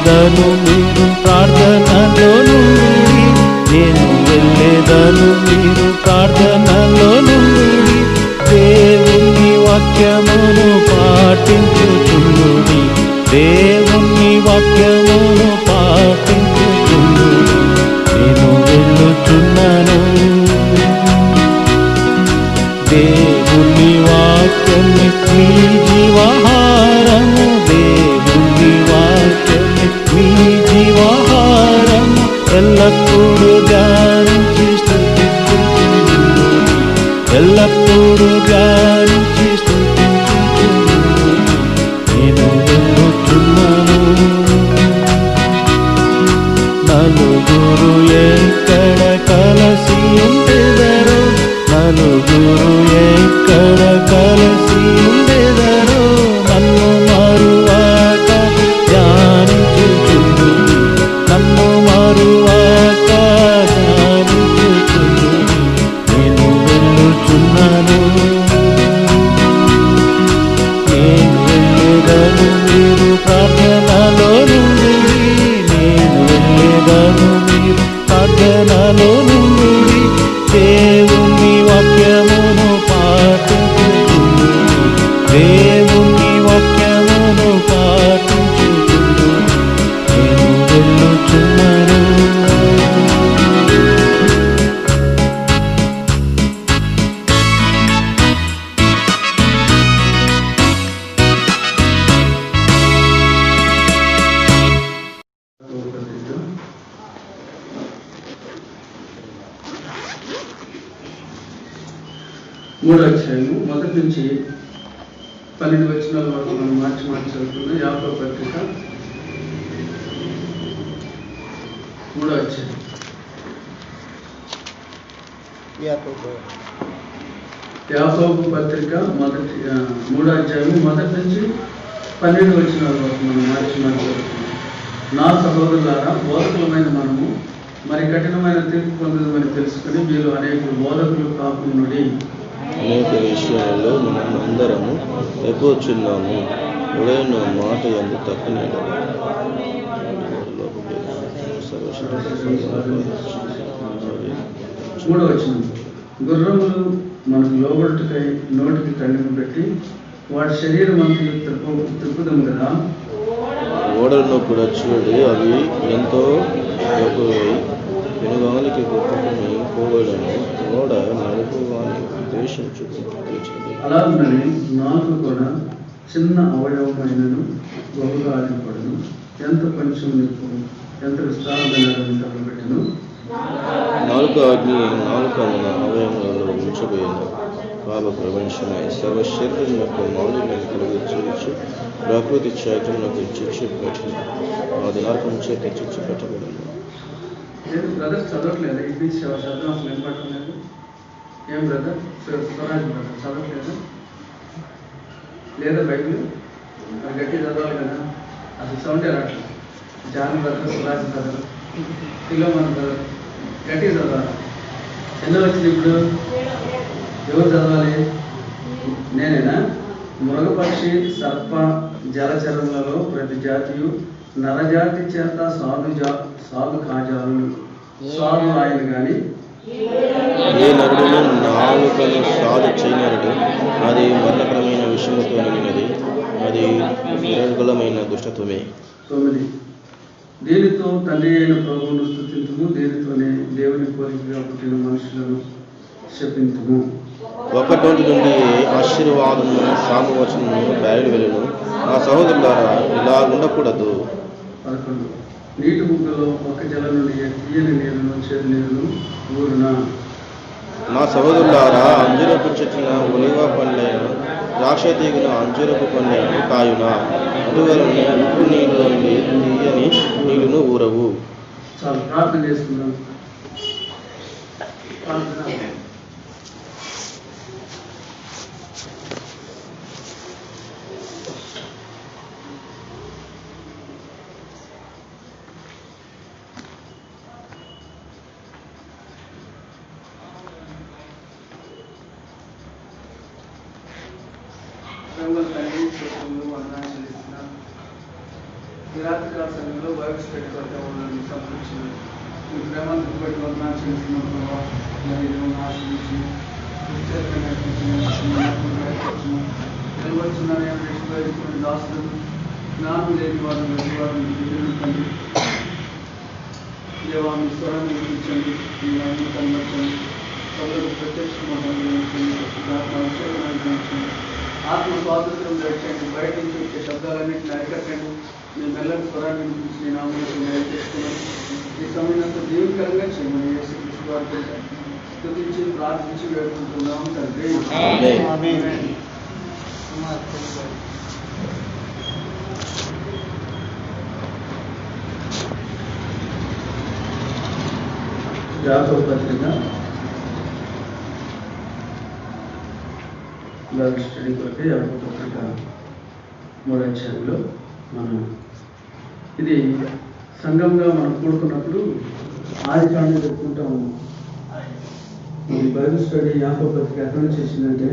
వెళ్ళేదను మీరు ప్రార్థనలో నుండి, నేను వెళ్ళేదను మీరు ప్రార్థనలో నుండి, దేవుని వాక్యమును పాటించుచుండుడి, దేవుని వాక్యమును పాటించుచుండుడి. నేను వెళ్ళుచున్నాను, దేవుని వాక్యమే మీ జీవాహారము, దేవుని వాక్యమే మీ జీవాహారము. ఎల్లప్పుడూ ధ్యానించి స్తుతించుచుండుడి, ఎల్లప్పుడూ ధ్యానించి స్తుతించుచుండుడి. నేను వెళ్ళుచున్నాను. నలుగురు ఎక్కడ కలసి ఉండెదరో, నలుగురు ఎక్కడ కలసి ఉండెదరో, నన్ను మరువాక ధ్యానించుచుండుడి, నన్ను మరువాక ధ్యానించుచుండుడి. నేను వెళ్ళుచున్నాను, నేను వెళ్ళేదను మీరు ప్రార్థనలో నుండి, నేను వెళ్ళేదను మీరు ప్రార్థనలో నుండి, దేవుని వాక్యమును పాటించుచుండుడి, దేవుని వాక్యమును పాటించుచుండుడి. నేను వెళ్ళుచున్నాను. మూడో అధ్యాయము 1 నుంచి 12 వచనాల వరకు మనం మార్చి చదువుకున్న యాకోబు పత్రిక 3వ అధ్యాయం. యాకోబు పత్రిక 3వ అధ్యాయము 1 నుంచి 12 వచనాల వరకు మనం మార్చి చదువుకున్నాం. నా సహోదరులారా, బోధకులమైన మనము మరి కఠినమైన తీర్పు పొందదని తెలుసుకుని మీరు అనేక బోధకులు కాకునుడి. అనేక విషయాల్లో మనం అందరము ఎప్పుడుచున్నాము, ఎవరైనా మాట ఎందు తప్పలేదు. మూడవ వచనం, గుర్రములు మనకు లోబడుటకై నోటికి కళ్ళెము పెట్టి వాటి శరీరం అంతా త్రిప్పుదము కదా. ఓడలను కూడా చూడు, అవి ఎంతో ఎక్కువై పెనుగాలికి కొట్టుకుని పోవడము, ఓడ నడుపువాని ఉద్దేశించుకుంటుంది. అలాగనే నాలుగు కూడా చిన్న అవయవమైనను బహుగా ఆదిపడను, ఎంత కొంచెం నిప్పు ఎంత విస్తారమైన పెట్టను. నాలుక అగ్ని నాలుకమున అవయవములలో ఉంచబోయేను. పాప ప్రపంచమై సర్వ శరీరం యొక్క మాలిన్యాన్ని కలిగించవచ్చు, ప్రకృతి చైతన్యకు చిచ్చు పెట్టిన అది నరకం చేత చిచ్చు పెట్టబడింది. బ్రదర్ చదవట్లేదు, ఇది చదవడం అసలు ఏం పట్టలేదు. ఏం బ్రదర్ స్వరాజ్ బ్రదర్ చదవట్లేదు లేదా? బైబిల్ అది గట్టి చదవాలి కదా, అసలు సౌండే రావట్లేదు. జాన్ బ్రదర్, స్వరాజ్ బ్రదర్, కిలోమన్ బ్రదర్ గట్టి చదవాలి. ఎన్నో వచ్చింది ఇప్పుడు? ఎవరు చదవాలి? నేనేనా? మృగపక్షి సర్ప జలచరములలో ప్రతి జాతియు నరజాతి చేత సాధు కాజాలు సాధు ఆయన కానీ ఏ నరుడును నాలుకను సాధు చేయనరుడు, అది మరణకరమైన విషయముతో నిండినది, అది నిరర్గళమైన దుష్టత్వమే. 9, దీనితో తండ్రి అయిన ప్రభువును స్తుతింతుము, దీనితోనే దేవుని పోలికగా పుట్టిన మనుషులను శపింతుము. 1 నుండి ఆశీర్వాదము సామవచనము బయలువెళ్ళును. నా సహోదరులారా, ఇలా ఉండకూడదు. 11, నీటి బుగ్గలో ఒక జలం నుండి తీయని నీరును చేదు నీరును ఊరునా. నా సహోదరులారా, అంజూరపు చెట్టున ఒలివ పండ్లైన ద్రాక్ష తీగున అంజూరపు పండ్లైన కాయున, అందువలన ఉప్పు నీళ్ళు నుండి తీయని నీళ్లును ఊరవు. చాలా ప్రార్థన చేసుకుందాం. ఈ రాత్రికాల సమయంలో బైబిల్ స్టడీ కొరకు వాళ్ళని సంప్రదించింది. మీ ప్రేమను బట్టి వందనాలు చేస్తున్నాం. మరి ఆశ్రయించి నిలబడుతున్నాను దాసులను జ్ఞానం లేని వారిని లేని వారిని ఎదుర్కొండి. దేవాన్ని స్వరాన్ని వినిపించండి. మీ నాన్ని కనబరచండి. ప్రజలకు ప్రత్యక్షండి. ఆత్మ స్వాతంత్రం తెచ్చండి. బయట నుంచి వచ్చే శబ్దాలన్నింటినీ అరికట్టండి. మీ మెల్లని స్వరాన్ని వినిపించి నేను ఆమెను చేసుకున్నాను. ఈ సమయంలో దీవెనకరంగా చేయమని యేసుక్రీస్తు వారి స్తుతించి ప్రార్థించి వేడుకుంటున్నాం తండ్రి. యాకోబు పత్రిక బైబిల్ స్టడీ కొరకు యాకోబు పత్రిక 3వ అధ్యాయంలో మనం ఇది సంఘంగా మనం కూడుకున్నప్పుడు ఆది కాండం చెప్పుకుంటా ఉన్నాం. ఈ బైబిల్ స్టడీ యాకోబు పత్రిక ఎక్కడ నుంచి చేసిందంటే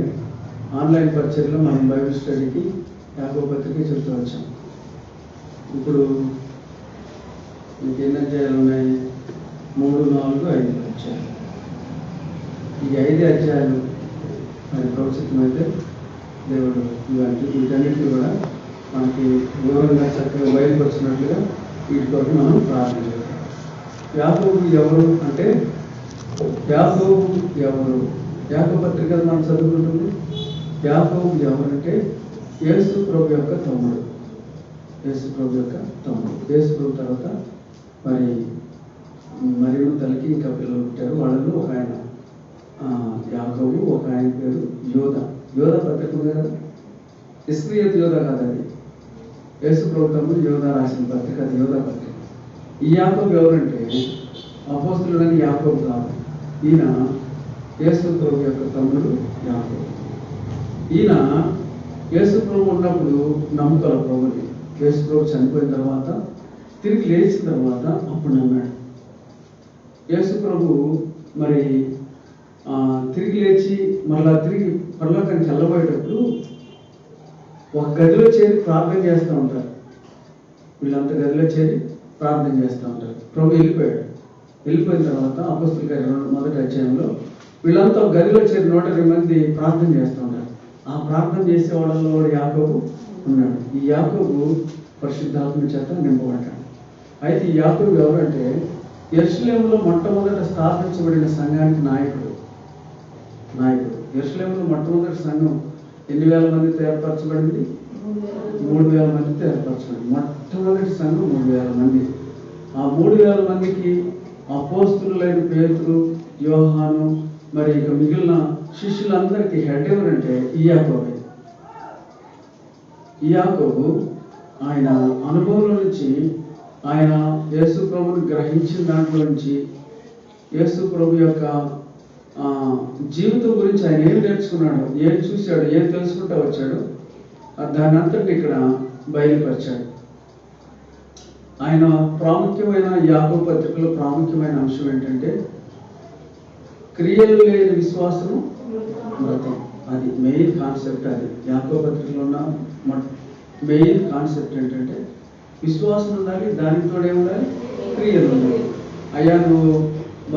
ఆన్లైన్ పరిచర్లో మనం బైబిల్ స్టడీకి యాకోబు పత్రిక చెప్తూ వచ్చాం. ఇప్పుడు మీకు ఎన్ని అధ్యాయాలు ఉన్నాయి? 3, 4, 5 అధ్యాయాలు. ఈ 5 అధ్యాయాలు మరి ప్రవచితమైతే దేవుడు వీటన్నిటిని కూడా మనకి వివరంగా చక్కగా బయలుపరిచినట్లుగా వీటి కొరకు మనం ప్రార్థన చేద్దాం. యాకోబు ఎవరు అంటే యాకోబు ఎవరు? యాకోబు పత్రిక మనం చదువుకుంటుంది. యాకోబు ఎవరంటే యేసు ప్రభు యొక్క తమ్ముడు. యేసు ప్రభు యొక్క తమ్ముడు. యేసు ప్రభు తర్వాత మరియు తల్లికి ఇంకా పిల్లలు పుట్టారు. వాళ్ళలో ఒక ఆయన యాకోబు, ఒక ఆయన పేరు యోధ. యోధ పత్రిక ఉంది కదా, ఇస్క్రియత్ యోధ కాదు, అది యేసు ప్రభు తమ్ముడు యోధ రాసిన పత్రిక, అది యోధ పత్రిక. ఈ యాకోబు ఎవరంటే అపోస్తలుడని యాకోబు కాదు. ఈయన యేసు ప్రభు యొక్క తమ్ముడు యాకోబు. ఈయన యేసు ప్రభు ఉన్నప్పుడు నమ్ముతారు ప్రభుని. యేసు ప్రభు చనిపోయిన తర్వాత తిరిగి లేచిన తర్వాత అప్పుడు నమ్మాడు. యేసు ప్రభు మరి తిరిగి లేచి మళ్ళా తిరిగి పరలోకానికి వెళ్ళబోయేటప్పుడు ఒక గదిలో చేరి ప్రార్థన చేస్తూ ఉంటారు. వీళ్ళంతా గదిలో చేరి ప్రార్థన చేస్తూ ఉంటారు. ప్రభు వెళ్ళిపోయాడు. వెళ్ళిపోయిన తర్వాత అపోస్తలుల కార్యాలు 1వ అధ్యాయంలో వీళ్ళంతా ఒక గదిలో చేరి 120 మంది ప్రార్థన చేస్తూ ఉంటారు. ఆ ప్రార్థన చేసే వాళ్ళలో యాకోబు ఉన్నాడు. ఈ యాకోబు పరిశుద్ధాత్మ చేత నింపబడ్డాడు. అయితే ఈ యాకోబు ఎవరంటే యెరూషలేములో మొట్టమొదట స్థాపించబడిన సంఘానికి నాయకుడు. యెరూషలేములో మొట్టమొదటి సంఘం ఎన్ని వేల మందితో ఏర్పరచబడింది? 3,000 మందితో ఏర్పరచబడింది. మొట్టమొదటి సంఘం 3,000 మంది. ఆ 3,000 మందికి అపోస్తలులైన పేతురు, యోహాను, మరి ఇక మిగిలిన శిష్యులందరికీ హెడ్ ఎవరంటే ఈ యాకోబే. ఈ యాకోబు ఆయన అనుభవంలో నుంచి, ఆయన యేసు ప్రభుని గ్రహించిన దాంట్లో నుంచి, యేసు ప్రభు యొక్క జీవితం గురించి ఆయన ఏం నేర్చుకున్నాడు, ఏం చూశాడు, ఏం తెలుసుకుంటూ వచ్చాడు, దాని అంతటి ఇక్కడ బయలుపరిచాడు. ఆయన ప్రాముఖ్యమైన యాకోబు పత్రికలో ప్రాముఖ్యమైన అంశం ఏంటంటే క్రియలు లేని విశ్వాసము మృతం. అది మెయిన్ కాన్సెప్ట్. అది యాకోబు పత్రికలో ఉన్న మెయిన్ కాన్సెప్ట్ ఏంటంటే విశ్వాసం ఉండాలి, దానితో ఏముండాలి? క్రియలు ఉండాలి. అయ్యా నువ్వు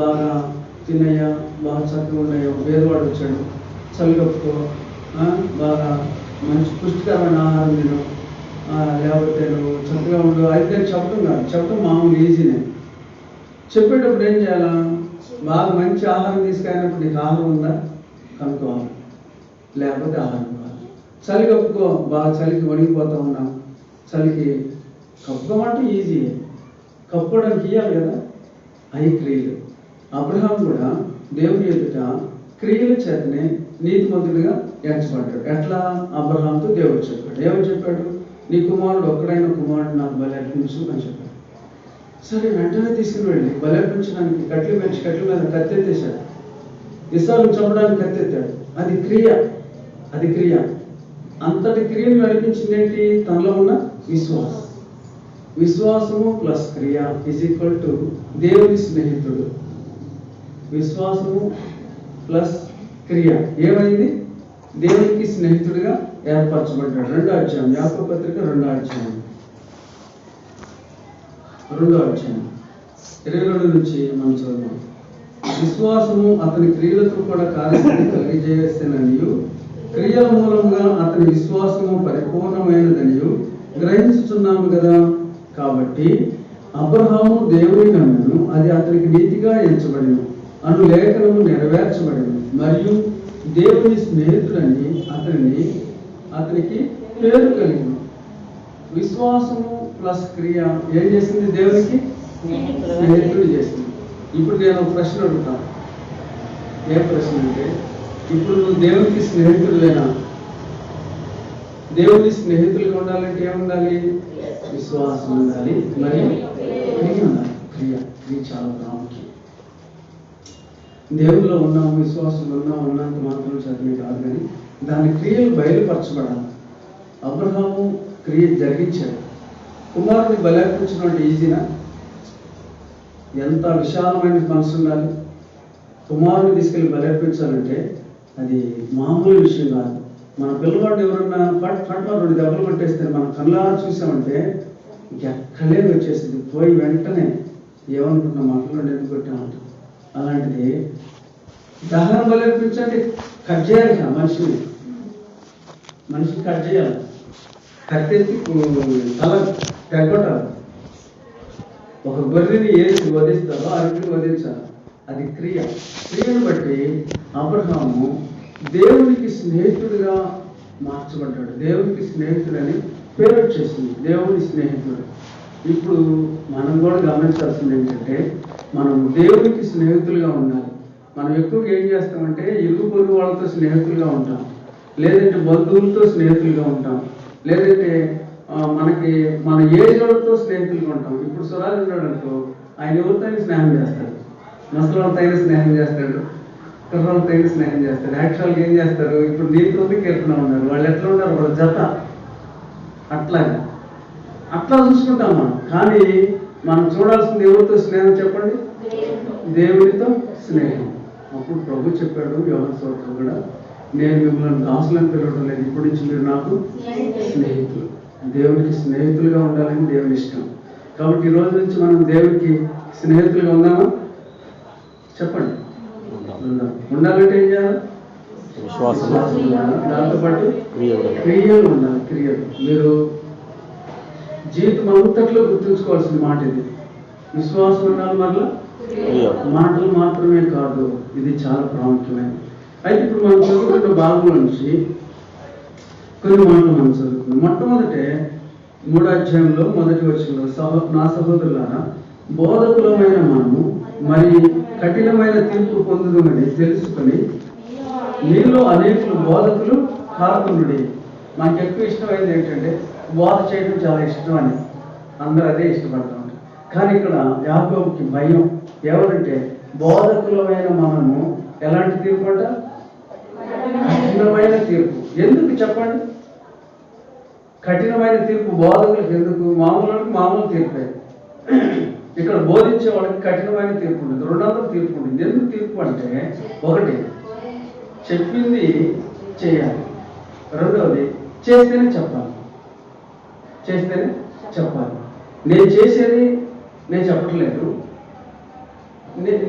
బాగా తినయ్యా, బాగా చక్కగా ఉన్నాయో, పేదవాడు వచ్చాడు, చలిగప్పుకో, బాగా మంచి పుష్టికరమైన ఆహారం తిను, లేకపోతే నువ్వు చక్కగా ఉండు, అయితే చెప్పడం కాదు. చెప్పడం మామూలు ఈజీనే. చెప్పేటప్పుడు ఏం చేయాలా? బాగా మంచి ఆహారం తీసుకెళ్ళినప్పుడు నీకు ఆహారం ఉందా కనుక్కోవాలి, లేకపోతే ఆహారం కావాలి. చలి కప్పుకో, బాగా చలికి వణిగిపోతా ఉన్నా, చలికి కప్పుకోమంటే ఈజీయే, కప్పుకోవడానికి ఇవ్వాలి కదా. అవి క్రియలు. అబ్రహాం కూడా దేవుని ఎదుట క్రియల చేతనే నీతిమంతుడిగా ఎంచబడ్డాడు. ఎట్లా? అబ్రహాంతో దేవుడు చెప్పాడు. ఏమని చెప్పాడు? నీ కుమారుడు ఒక్కడైన కుమారుడు నాకు బలి అర్పించు అని చెప్పాడు. సరే, వెంటనే తీసుకుని వెళ్ళి బలి అర్పించడానికి కట్లు పెంచి కట్ల మీద కత్తెత్తేశాడు. ఇస్సాకును చంపడానికి కత్తెత్తాడు. అది క్రియ. అంతటి క్రియను నడిపించింది ఏంటి? తనలో ఉన్న విశ్వాసం. విశ్వాసము ప్లస్ క్రియ ఈక్వల్ టు దేవుని స్నేహితుడు. విశ్వాసము ప్లస్ క్రియ ఏమైంది? దేవునికి స్నేహితుడిగా ఏర్పరచబడ్డాడు. 2వ అధ్యాయం, యాకోబు పత్రిక 2వ అధ్యాయం. 2వ అధ్యాయం 22 నుంచి మనం చదువుతాం. విశ్వాసము అతని క్రియలతో కూడా కార్యసిద్ధి కలిగజేసేననియు, క్రియల మూలంగా అతని విశ్వాసము పరిపూర్ణమైనదనియు గ్రహించుచున్నాము కదా. కాబట్టి అబ్రహాము దేవుని నమ్మెను, అది అతనికి నీతిగా ఎంచబడెను అను లేఖనము నెరవేర్చబడెను. మరియు దేవుని స్నేహితుడని అతనికి పేరు కలిగింది. విశ్వాసము ప్లస్ క్రియ ఏం చేసింది? దేవునికి స్నేహితుడు చేసింది. ఇప్పుడు నేను ఒక ప్రశ్న అడుగుతాను. ఏ ప్రశ్న అంటే, ఇప్పుడు నువ్వు దేవునికి స్నేహితుడులేనా? దేవుని స్నేహితులుగా ఉండాలంటే ఏముండాలి? విశ్వాసం ఉండాలి, మరియు క్రియ ఉండాలి. క్రియ చాలా ప్రాముఖ్యం. దేవుల్లో ఉన్నాము, విశ్వాసంలో ఉన్నంత మాత్రం చదివే కాదు, కానీ దాని క్రియలు బయలుపరచబడాలి. అబ్రహాము క్రియ జరిగించాడు. కుమారుని బలర్పించడం ఈజీనా? ఎంత విశాలమైన మనసు ఉండాలి. కుమారుని తీసుకెళ్ళి బలర్పించాలంటే అది మామూలు విషయం కాదు. మన పిల్లవాడు ఎవరన్నా ఫట్ 2 దెబ్బలు కొట్టేస్తే మనం కళ్ళారా చూసామంటే ఎక్కలేదు వచ్చేసింది. పోయి వెంటనే ఏమనుకుంటున్నాం, మా పిల్లవాడు ఎందుకు కొట్టామంటాం. అలాంటిది దహన బలర్పించండి, కట్ చేయాలి. మనిషిని కట్ చేయాలి, కట్టేసి తల తెగొట్టాలి. ఒక గొర్రెని ఏసి వధిస్తారో అరటిని వధించాలి. అది క్రియను బట్టి అబ్రహాము దేవునికి స్నేహితుడిగా మార్చబడ్డాడు. దేవునికి స్నేహితుడని పేరు వచ్చేసింది, దేవుని స్నేహితుడు. ఇప్పుడు మనం కూడా గమనించాల్సింది ఏంటంటే, మనం దేవునికి స్నేహితులుగా ఉండాలి. మనం ఎక్కువగా ఏం చేస్తామంటే ఇరుగు పొరుగు వాళ్ళతో స్నేహితులుగా ఉంటాం, లేదంటే బంధువులతో స్నేహితులుగా ఉంటాం, లేదంటే మన ఏజ్ వాళ్ళతో స్నేహితులుగా ఉంటాం. ఇప్పుడు సురాజ్ ఉన్నాడు అనుకో, ఆయన ఎవరితో స్నేహం చేస్తాడు, ముసలితో స్నేహం చేస్తాడు, కుర్రలతో స్నేహం చేస్తాడు. యాక్చువల్గా ఏం చేస్తారు, ఇప్పుడు నీతో కీర్తన ఉన్నారు, వాళ్ళు ఎట్లా ఉన్నారు, వాళ్ళ జత అట్లా చూసుకుంటాం మనం. కానీ మనం చూడాల్సింది ఎవరితో స్నేహం చెప్పండి? దేవునితో స్నేహం. అప్పుడు ప్రభు చెప్పాడు యోహాను సువార్తలో కూడా, నేను మిమ్మల్ని దాసులను పిలవడం లేదు, ఇప్పటి నుంచి మీరు నాకు స్నేహితులు. దేవునికి స్నేహితులుగా ఉండాలని దేవుని ఇష్టం. కాబట్టి ఈ రోజు నుంచి మనం దేవునికి స్నేహితులుగా ఉందామా? చెప్పండి. ఉండాలంటే ఏం చేయాలి? విశ్వాసం ఉండాలి, దాంతోపాటు క్రియలు ఉండాలి. క్రియలు మీరు జీవితం అంతట్లో గుర్తుంచుకోవాల్సిన మాట ఇది. విశ్వాసం ఉండాలి, మరలా మాటలు మాత్రమే కాదు. ఇది చాలా ప్రాముఖ్యమైనది. అయితే ఇప్పుడు మనం చదువుకున్న భాగం నుంచి కొన్ని మాటలు మనం చదువుకున్నాం. మొట్టమొదటే 3వ అధ్యాయంలో 1వ వచనంలో, నా సహోదరులారా, బోధకులమైన మనము మరి కఠినమైన తీర్పు పొందుదామని తెలుసుకొని మీలో అనేకులు బోధకులు కాకుండుడి. మనకు ఎక్కువ ఇష్టమైనది ఏంటంటే బోధ చేయడం చాలా ఇష్టం అని అందరూ అదే ఇష్టపడతా ఉంటారు. కానీ ఇక్కడ యాకోబుకి భయం. ఎవరంటే బోధకులమైన మనము ఎలాంటి తీర్పు అంట? కఠినమైన తీర్పు. ఎందుకు చెప్పండి? కఠినమైన తీర్పు బోధకులకు ఎందుకు? మామూలు తీర్పే. ఇక్కడ బోధించే వాళ్ళకి కఠినమైన తీర్పు ఉంటుంది, 200 తీర్పు ఉంటుంది. ఎందుకు తీర్పు అంటే, ఒకటి చెప్పింది చేయాలి, రెండవది చేస్తేనే చెప్పాలి. నేను చేసేది నేను చెప్పట్లేదు,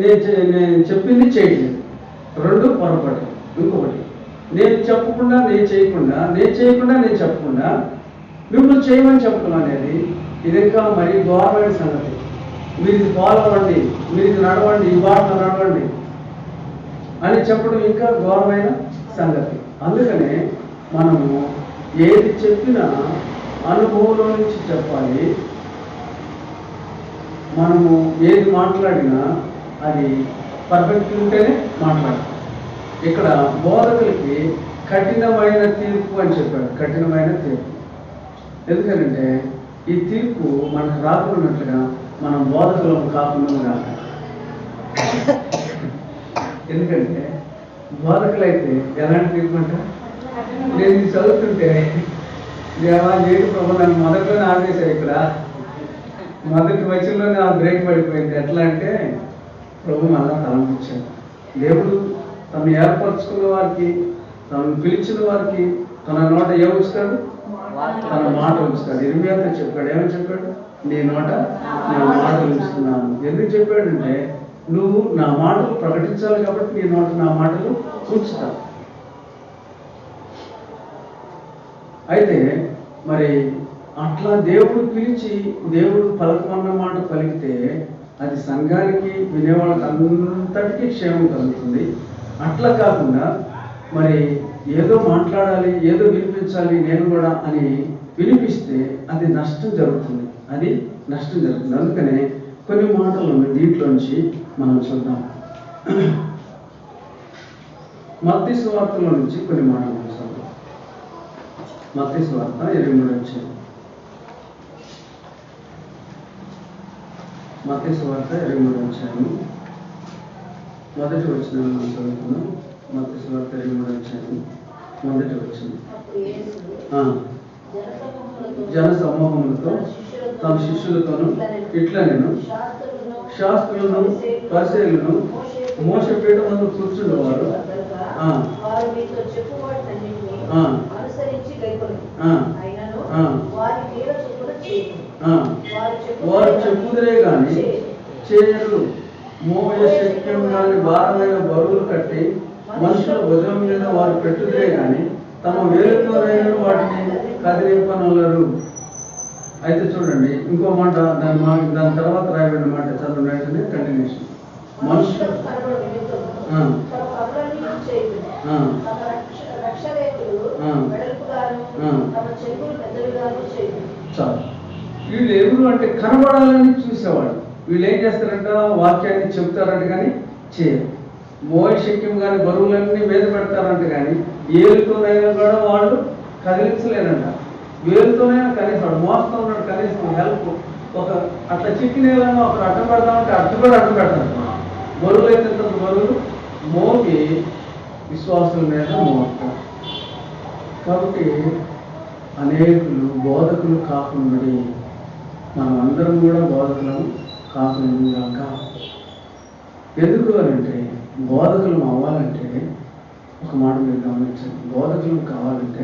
నేను చెప్పింది చేయట్లేదు, 2 పొరపాటు. ఇంకొకటి నేను చెప్పకుండా నేను చెప్పకుండా మిమ్మల్ని చేయమని చెప్పడం అనేది ఇది ఇంకా మరీ ఘోరమైన సంగతి. మీరు ఇది ఫాలో అవ్వండి, మీరు ఇది నడవండి, ఈ బాటలో నడవండి అని చెప్పడం ఇంకా ఘోరమైన సంగతి. అందుకనే మనము ఏది చెప్పినా అనుభవంలో నుంచి చెప్పాలి. మనము ఏది మాట్లాడినా అది పర్ఫెక్ట్ ఉంటేనే మాట్లాడాలి. ఇక్కడ బోధకులకి కఠినమైన తీర్పు అని చెప్పాడు. కఠినమైన తీర్పు ఎందుకంటే ఈ తీర్పు మనకు రాకున్నట్లుగా మనం బోధకులం కాకుండా రాక. ఎందుకంటే బోధకులైతే ఎలాంటి తీర్పు అంట? నేను ఇది చదువుతుంటే దేవా ఏడు ప్రభు నన్ను మొదట్లోనే ఆపేశారు. ఇక్కడ మొదటి వచనంలోనే ఆ బ్రేక్ పడిపోయింది. ఎట్లా అంటే ప్రభు మళ్ళా తలంపించాడు. దేవుడు తను ఏర్పరచుకున్న వారికి, తను పిలిచిన వారికి తన నోట ఏముంచుతాడు? తన మాట ఉంచుతాడు. ఇర్మియాతో చెప్పాడు. ఏమని చెప్పాడు? నీ నోట నా మాటలు ఉంచుతున్నాను. ఎందుకు చెప్పాడంటే నువ్వు నా మాటలు ప్రకటించాలి కాబట్టి నీ నోట నా మాటలు ఉంచుతావు. అయితే మరి అట్లా దేవుడు పిలిచి దేవుడు పలకమన్న మాట పలికితే అది సంఘానికి వినేవాళ్ళకి అంతటికీ క్షేమం కలుగుతుంది. అట్లా కాకుండా మరి ఏదో మాట్లాడాలి, ఏదో వినిపించాలి నేను కూడా అని వినిపిస్తే అది నష్టం జరుగుతుంది. అందుకనే కొన్ని మాటలు దీంట్లోంచి మనం చూద్దాం. మత్తయి సువార్తలో నుంచి కొన్ని మాటలు చూద్దాం. మత్తయి సువార్త 23 అధ్యాయం. మత్తయి సువార్త 23 అధ్యాయం మొదటి వచనం మనం చదువుకున్నాం. మత్తయి సువార్త 23 అధ్యాయం మొదటి వచనం. జన సమూహములతో తమ శిష్యులతోనూ ఇట్లా నేను శాస్త్రులను పరిసయ్యులను మోసపీఠం ముందు కూర్చుండేవారు వారు చెప్పుదురే గాని చేయరు. మోయ శక్యం గాని భారమైన బరువులు కట్టి మనుషుల భుజం మీద వారు పెట్టుదురే గాని తమ వేలుతోనైనా వాటిని కదిలింపనొల్లరు. అయితే చూడండి ఇంకో మాట, దాని తర్వాత రాయబడిన మాట చదవండి. కంటిన్యూషన్. మనుషులు చాలు. వీళ్ళు ఎవరు అంటే కనబడాలని చూసేవాళ్ళు. వీళ్ళు ఏం చేస్తారంట, వాక్యాన్ని చెప్తారంట కానీ చేయరు. మోయ శక్యం కానీ బరువులన్నీ మీద పెడతారంట కానీ ఏలుతోనైనా కూడా వాళ్ళు కదిలించలేరంట. వేలుతోనైనా కనీసం వాడు మోస్తూ ఉన్నాడు, కనీసం హెల్ప్ ఒక అట్లా చిక్కినేళ్ళని ఒకరు అడ్డం పెడతామంటే అడ్డు కూడా అడ్డు పెడతారు. బరువులు అయితే బరువులు మోగి విశ్వాసుల మీద మోస్తారు. కాబట్టి అనేకులు బోధకులు కాకుండా మనం అందరం కూడా బోధకులను కాకుండా. ఎందుకు అంటే బోధకులు అవ్వాలంటే ఒక మాట మీరు గమనించండి. బోధకులు కావాలంటే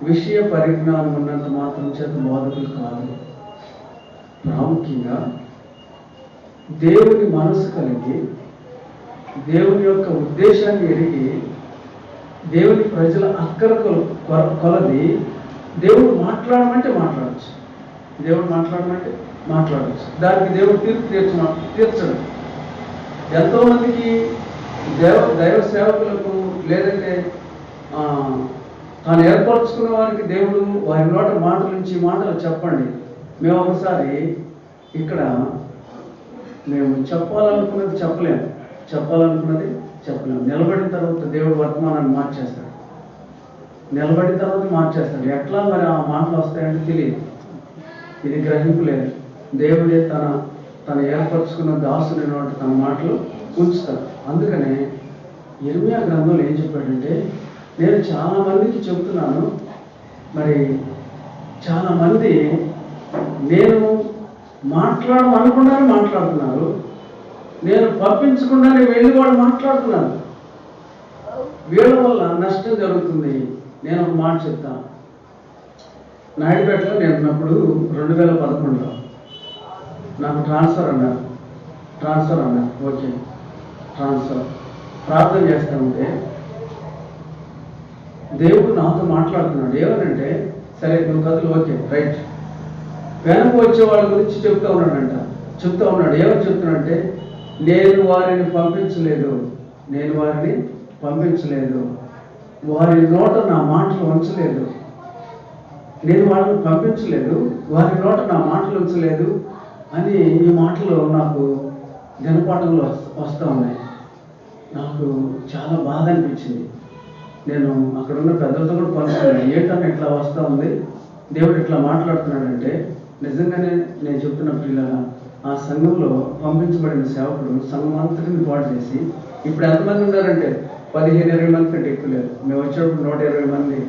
విషయ పరిజ్ఞానం ఉన్నంత మాత్రం చేత బోధకులు కాదు. ప్రాముఖ్యంగా దేవుని మనసు కలిగి దేవుని యొక్క ఉద్దేశాన్ని ఎరిగి దేవుని ప్రజల అక్కర కొలది దేవుడు మాట్లాడమంటే మాట్లాడచ్చు. దానికి దేవుడు తీర్పు తీర్చడం. ఎంతోమందికి దైవ సేవకులకు లేదంటే తాను ఏర్పరచుకున్న వారికి దేవుడు వారి నోట మాటల నుంచి మాటలు చెప్పండి. మేము ఒకసారి ఇక్కడ మేము చెప్పాలనుకున్నది చెప్పలేము. నిలబడిన తర్వాత దేవుడు వర్తమానాన్ని మార్చేస్తాడు. ఎట్లా మరి ఆ మాటలు వస్తాయంటే తెలియదు. ఇది గ్రహింపు లేదు. దేవుడే తన ఏర్పరచుకున్న దాసుని నోట తన మాటలు ఉంచుతాడు. అందుకనే ఇర్మియా గ్రంథంలో ఏం చెప్పాడంటే, నేను చాలా మందికి చెప్తున్నాను, మరి చాలా మంది నేను మాట్లాడమనుకున్నానే మాట్లాడుతున్నారు, నేను పంపించకుండానే వెళ్ళి వాళ్ళు మాట్లాడుతున్నారు. వీళ్ళ వల్ల నష్టం జరుగుతుంది. నేను ఒక మాట చెప్తాను. నాయుడుపేటలో నేను ఉన్నప్పుడు 2011లో నాకు ట్రాన్స్ఫర్ అన్నారు. ఓకే, ట్రాన్స్ఫర్ ప్రార్థన చేస్తా ఉంటే దేవుడు నాతో మాట్లాడుతున్నాడు. ఏమనంటే, సరే నువ్వు కథలు ఓకే రైట్, వెనక వచ్చే వాళ్ళ గురించి చెప్తా ఉన్నాడు. ఏమని చెప్తున్నాడంటే, నేను వారిని పంపించలేదు, వారి నోట నా మాటలు ఉంచలేదు, నేను వాళ్ళని పంపించలేదు, వారి నోట నా మాటలు ఉంచలేదు అని ఈ మాటలు నాకు దినపాఠంలో వస్తూ ఉన్నాయి. నాకు చాలా బాధ అనిపించింది. నేను అక్కడ ఉన్న పెద్దలతో కూడా పంచుకున్నాను. ఏంటని ఇట్లా వస్తూ ఉంది, దేవుడు ఇట్లా మాట్లాడుతున్నాడంటే, నిజంగానే నేను చెప్తున్న పిల్లల ఆ సంఘంలో పంపించబడిన సేవకుడు సంఘం అంతటిని పాటు చేసి ఇప్పుడు ఎంతమంది ఉన్నారంటే 15-20 మంది కంటే ఎక్కువ లేదు. మేము వచ్చేటప్పుడు 120 మంది.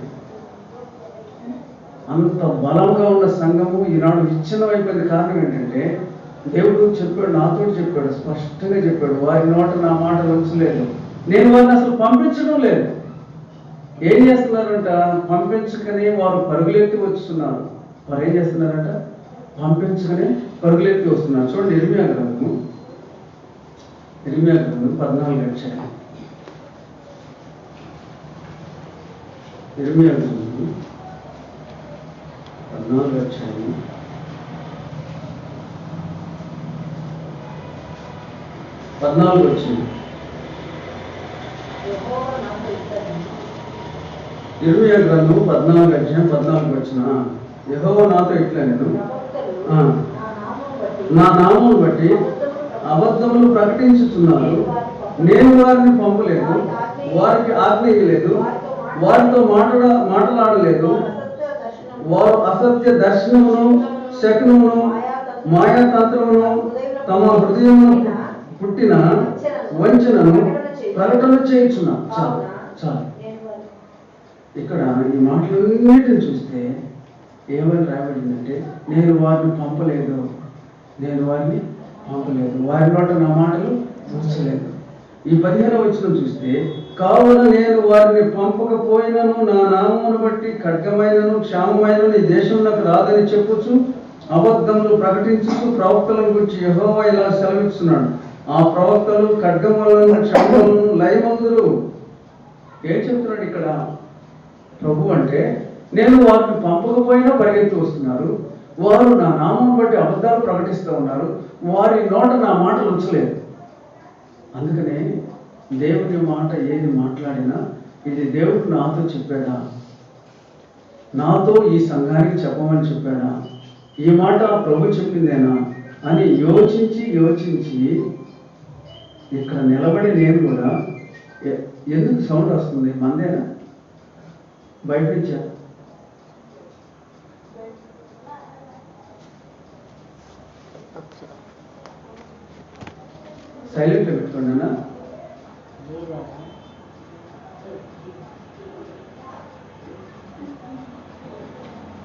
అంత బలంగా ఉన్న సంఘము ఈనాడు విచ్ఛిన్నం అయిపోయింది. కారణం ఏంటంటే, దేవుడు చెప్పాడు, నాతో చెప్పాడు, స్పష్టంగా చెప్పాడు, వారి నోట నా మాట ఉంచలేదు, నేను వారిని అసలు పంపించడం లేదు. ఏం చేస్తున్నారంట, పంపించకనే వారు పరుగులెత్తి వచ్చుతున్నారు. వారు ఏం చేస్తున్నారంట, పంపించగానే పరుగులెత్తి వస్తున్నారు. చూడండి ఇర్మియా గ్రంథం 14 అధ్యాయం. ఇర్మియా గ్రంథం 14 అధ్యాయం 14 వచ్చింది. ఇర్మియా గ్రంథం 14 అధ్యాయం 14 వచ్చిన యెహోవా నాతో ఇట్లా నేను నా నామమును బట్టి అబద్ధములు ప్రకటించుతున్నారు. నేను వారిని పంపలేదు, వారికి ఆజ్ఞ ఇయ్యలేదు, వారితో మాట్లాడలేదు. వారు అసత్య దర్శనమును, శకునమును, మాయాతంత్రమును, తమ హృదయమును పుట్టిన వంచనను ప్రకటన చేయుచున్నారు. చాలు చాలు. ఇక్కడ ఈ మాటలన్నిటిని చూస్తే ఏమని రాయబడిందంటే, నేను వారిని పంపలేదు, వారి నోట నా మాటలు ఉంచలేదు. ఈ 15వ వచనం చూస్తే, కావున నేను వారిని పంపకపోయినను నా నామమును బట్టి ఖడ్గమైనను క్షామమైనను ఈ దేశంలోకి రాదని చెప్పుచు అబద్ధములు ప్రకటించుచు ప్రవక్తలను గురించి యెహోవా ఇలా సెలవిస్తున్నాడు. ఆ ప్రవక్తలు ఖడ్గములను క్షామములను లయమందురు. ఏం చెప్తున్నాడు ఇక్కడ ప్రభు అంటే, నేను వారిని పంపకపోయినా పరిగెత్తి వస్తున్నారు, వారు నా నామం బట్టి అబద్ధాలు ప్రకటిస్తూ ఉన్నారు, వారి నోట నా మాటలు ఉంచలేదు. అందుకనే దేవుని మాట ఏది మాట్లాడినా ఇది దేవుడు నాతో చెప్పాడా, నాతో ఈ సంఘానికి చెప్పమని చెప్పాడా, ఈ మాట ప్రభు చెప్పిందేనా అని యోచించి ఇక్కడ నిలబడి నేను కూడా ఎందుకు సౌండ్ వస్తుంది? మందేనా బయట నుంచా? సైలెంట్లో పెట్టుకోండి అన్న.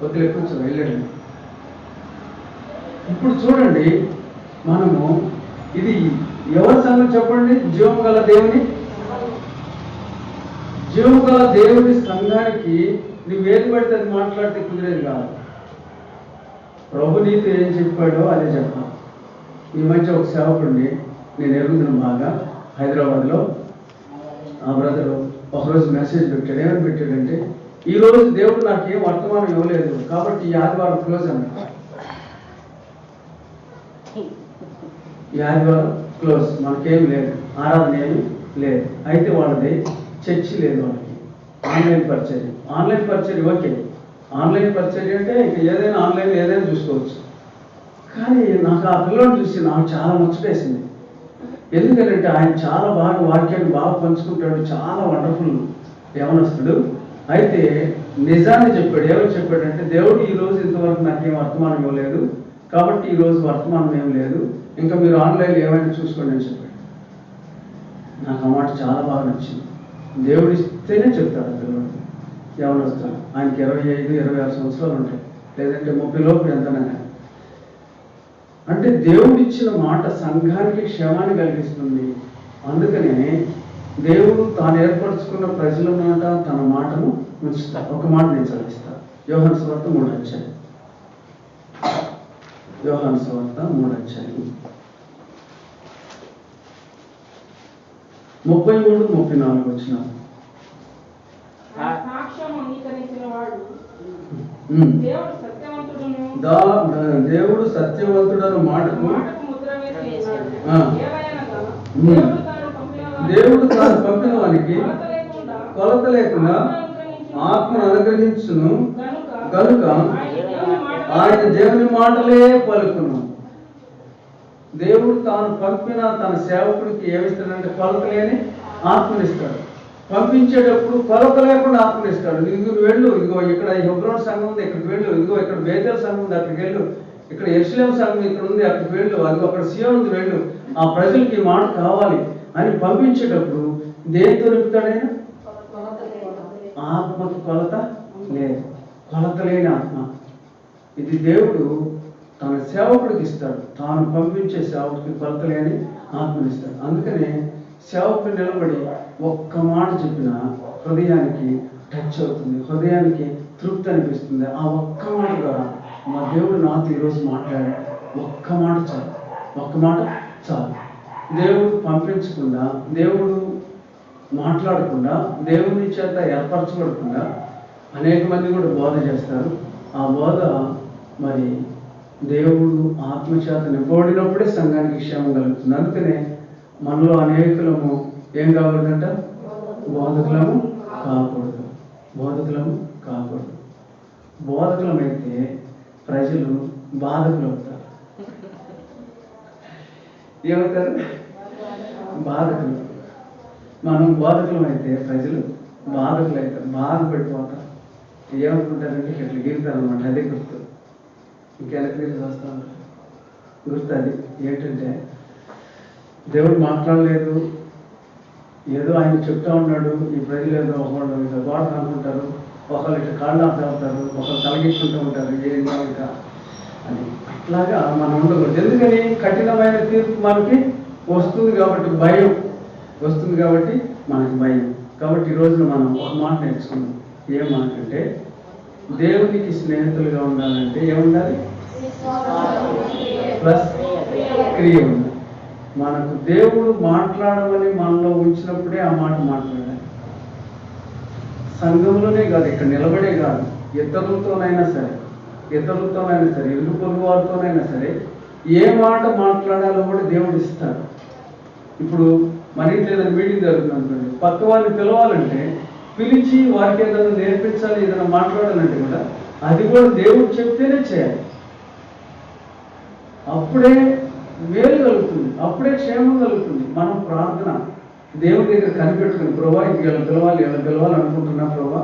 వదిలే కొంచెం వెళ్ళండి. ఇప్పుడు చూడండి, మనము ఇది ఎవరి సంగతి చెప్పండి? జీవం గల దేవుని సంఘానికి నువ్వేది పడితే అది మాట్లాడితే కుదిరేది కాదు. ప్రభు నీతో ఏం చెప్పాడో అదే చెప్పాలి. ఈ మధ్య ఒక సేవకుడిని నేను ఎరుగుతున్నాను బాగా, హైదరాబాద్లో. ఆ బ్రదర్ ఒకరోజు మెసేజ్ పెట్టాడు. ఏమని పెట్టాడంటే, ఈరోజు దేవుడు నాకేం వర్తమానం ఇవ్వలేదు కాబట్టి ఈ ఆదివారం క్లోజ్ అన్నాడు. ఈ ఆదివారం క్లోజ్, మనకేం లేదు, ఆరాధన ఏమి లేదు. అయితే వాళ్ళది చర్చి లేదు, వాళ్ళకి ఆన్లైన్ పరిచర్య ఓకే. ఆన్లైన్ పరిచర్య అంటే ఇక ఏదైనా ఆన్లైన్ ఏదైనా చూసుకోవచ్చు. కానీ నాకు ఆ పిల్లలను చూసి నాకు చాలా ముచ్చటేసింది. ఎందుకంటే ఆయన చాలా బాగా వాక్యాన్ని బాగా పంచుకుంటాడు, చాలా వండర్ఫుల్ యవనస్తుడు. అయితే నిజాన్ని చెప్పాడు. ఏమని చెప్పాడంటే, దేవుడు ఈరోజు ఇంతవరకు నాకేం వర్తమానం ఇవ్వలేదు కాబట్టి ఈరోజు వర్తమానం ఏం లేదు, ఇంకా మీరు ఆన్లైన్లో ఏమైనా చూసుకోండి అని చెప్పాడు. నాకు ఆ మాట చాలా బాగా నచ్చింది. దేవుడు ఇస్తేనే చెప్తాడు పిల్లలు, యవనస్తులు. ఆయనకి 25-26 సంవత్సరాలు ఉంటాయి, లేదంటే 30 లోపు ఎంతనైనా. అంటే దేవుడు ఇచ్చిన మాట సంఘానికి క్షేమాన్ని కలిగిస్తుంది. అందుకనే దేవుడు తాను ఏర్పరచుకున్న ప్రజల మాట తన మాటను ఉంచుతాడు. ఒక మాట నేను చదివిస్తాను. యోహాను సువార్త 3వ అధ్యాయం. యోహాను సువార్త 3వ అధ్యాయం 33-34 వచ్చిన. దేవుడు సత్యవంతుడను మాటకు దేవుడు తాను పంపిన వానికి కొలత లేకుండా ఆత్మను అనుగ్రహించును కనుక ఆయన దేవుని మాటలే పలుకును. దేవుడు తాను పంపిన తన సేవకుడికి ఏమిస్తాడంటే కొలత లేని ఆత్మనిస్తాడు. పంపించేటప్పుడు కొలత లేకుండా ఆత్మనిస్తాడు. నువ్వు వెళ్ళు, ఇదిగో ఇక్కడ హెబ్రోన్ సంఘం ఉంది, ఇక్కడికి వెళ్ళు, ఇదిగో ఇక్కడ బేతేల్ సంఘం ఉంది, అక్కడికి వెళ్ళు, ఇక్కడ యెరూషలేము సంఘం ఇక్కడ ఉంది, అక్కడికి వెళ్ళు, అదిగో అక్కడ సియోను ఉంది, వెళ్ళు, ఆ ప్రజలకి మాట కావాలి అని పంపించేటప్పుడు దేనితో నింపుతాడైనా? ఆత్మకి కొలత లేదు, కొలత లేని ఆత్మ. ఇది దేవుడు తన సేవకుడికి ఇస్తాడు. తాను పంపించే సేవకుడికి కొలత లేని ఆత్మనిస్తాడు. అందుకనే సేవకుడు నిలబడి ఒక్క మాట చెప్పిన హృదయానికి టచ్ అవుతుంది, హృదయానికి తృప్తి అనిపిస్తుంది. ఆ ఒక్క మాట ద్వారా మా దేవుడు నాతో ఈరోజు మాట్లాడాడు, ఒక్క మాట చాలు, ఒక్క మాట చాలు. దేవుడు పంపించకుండా, దేవుడు మాట్లాడకుండా, దేవుని చేత ఏర్పరచబడకుండా అనేక మంది కూడా బోధ చేస్తారు. ఆ బోధ మరి దేవుడు ఆత్మచేత నింపబడినప్పుడే సంఘానికి క్షేమం కలుగుతుంది. అందుకనే మనలో అనేకులము ఏం కాకూడదంట? బోధకులము కాకూడదు. బోధకులము కాకూడదు. బోధకులమైతే ప్రజలు బాధకులు అవుతారు. ఏమవుతారు? బాధకులు. మనం బోధకులమైతే ప్రజలు బాధకులు అవుతారు, బాధపడిపోతారు. ఏమనుకుంటారంటే ఇట్లా గీరుతారు అనమాట. అదే గుర్తు. ఇంకెనక మీరు చూస్తా ఉంటారు. గుర్తు అది ఏంటంటే, దేవుడు మాట్లాడలేదు, ఏదో ఆయన చెప్తా ఉన్నాడు, ఈ ప్రజలు ఏదో ఒకళ్ళు ఇట్లా గోడ అనుకుంటారు, ఒకళ్ళు ఇట్లా కాళ్ళు ఆపుతారు, ఒకళ్ళు తలగించుకుంటూ ఉంటారు, ఏంటో ఇంకా అని. అట్లాగా మనం ఉండకూడదు. ఎందుకని? కఠినమైన తీర్పు మనకి వస్తుంది కాబట్టి, భయం వస్తుంది కాబట్టి మనకి భయం. కాబట్టి ఈ రోజున మనం ఒక మాట నేర్చుకున్నాం. ఏం మాట అంటే, దేవునికి స్నేహితులుగా ఉండాలంటే ఏముండాలి? ప్లస్ క్రియ ఉండాలి. మనకు దేవుడు మాట్లాడమని మనలో ఉంచినప్పుడే ఆ మాట మాట్లాడాలి. సంఘంలోనే కాదు, ఇక్కడ నిలబడే కాదు, ఇతరులతోనైనా సరే, ఇరుగు పొరుగు వారితోనైనా సరే ఏ మాట మాట్లాడాలో కూడా దేవుడు ఇస్తాడు. ఇప్పుడు మన ఇంట్లో ఏదైనా మీటింగ్ జరుగుతుంది అనుకోండి, పక్క వారిని పిలవాలంటే పిలిచి వారికి ఏదైనా నేర్పించాలి, ఏదైనా మాట్లాడాలంటే కూడా అది కూడా దేవుడు చెప్తేనే చేయాలి. అప్పుడే మేలు కలుగుతుంది, అప్పుడే క్షేమం కలుగుతుంది. మనం ప్రార్థన దేవుడి దగ్గర కనిపెట్టుకుని, ప్రభా వీళ్ళని పిలవాలి అనుకుంటున్నా ప్రభా,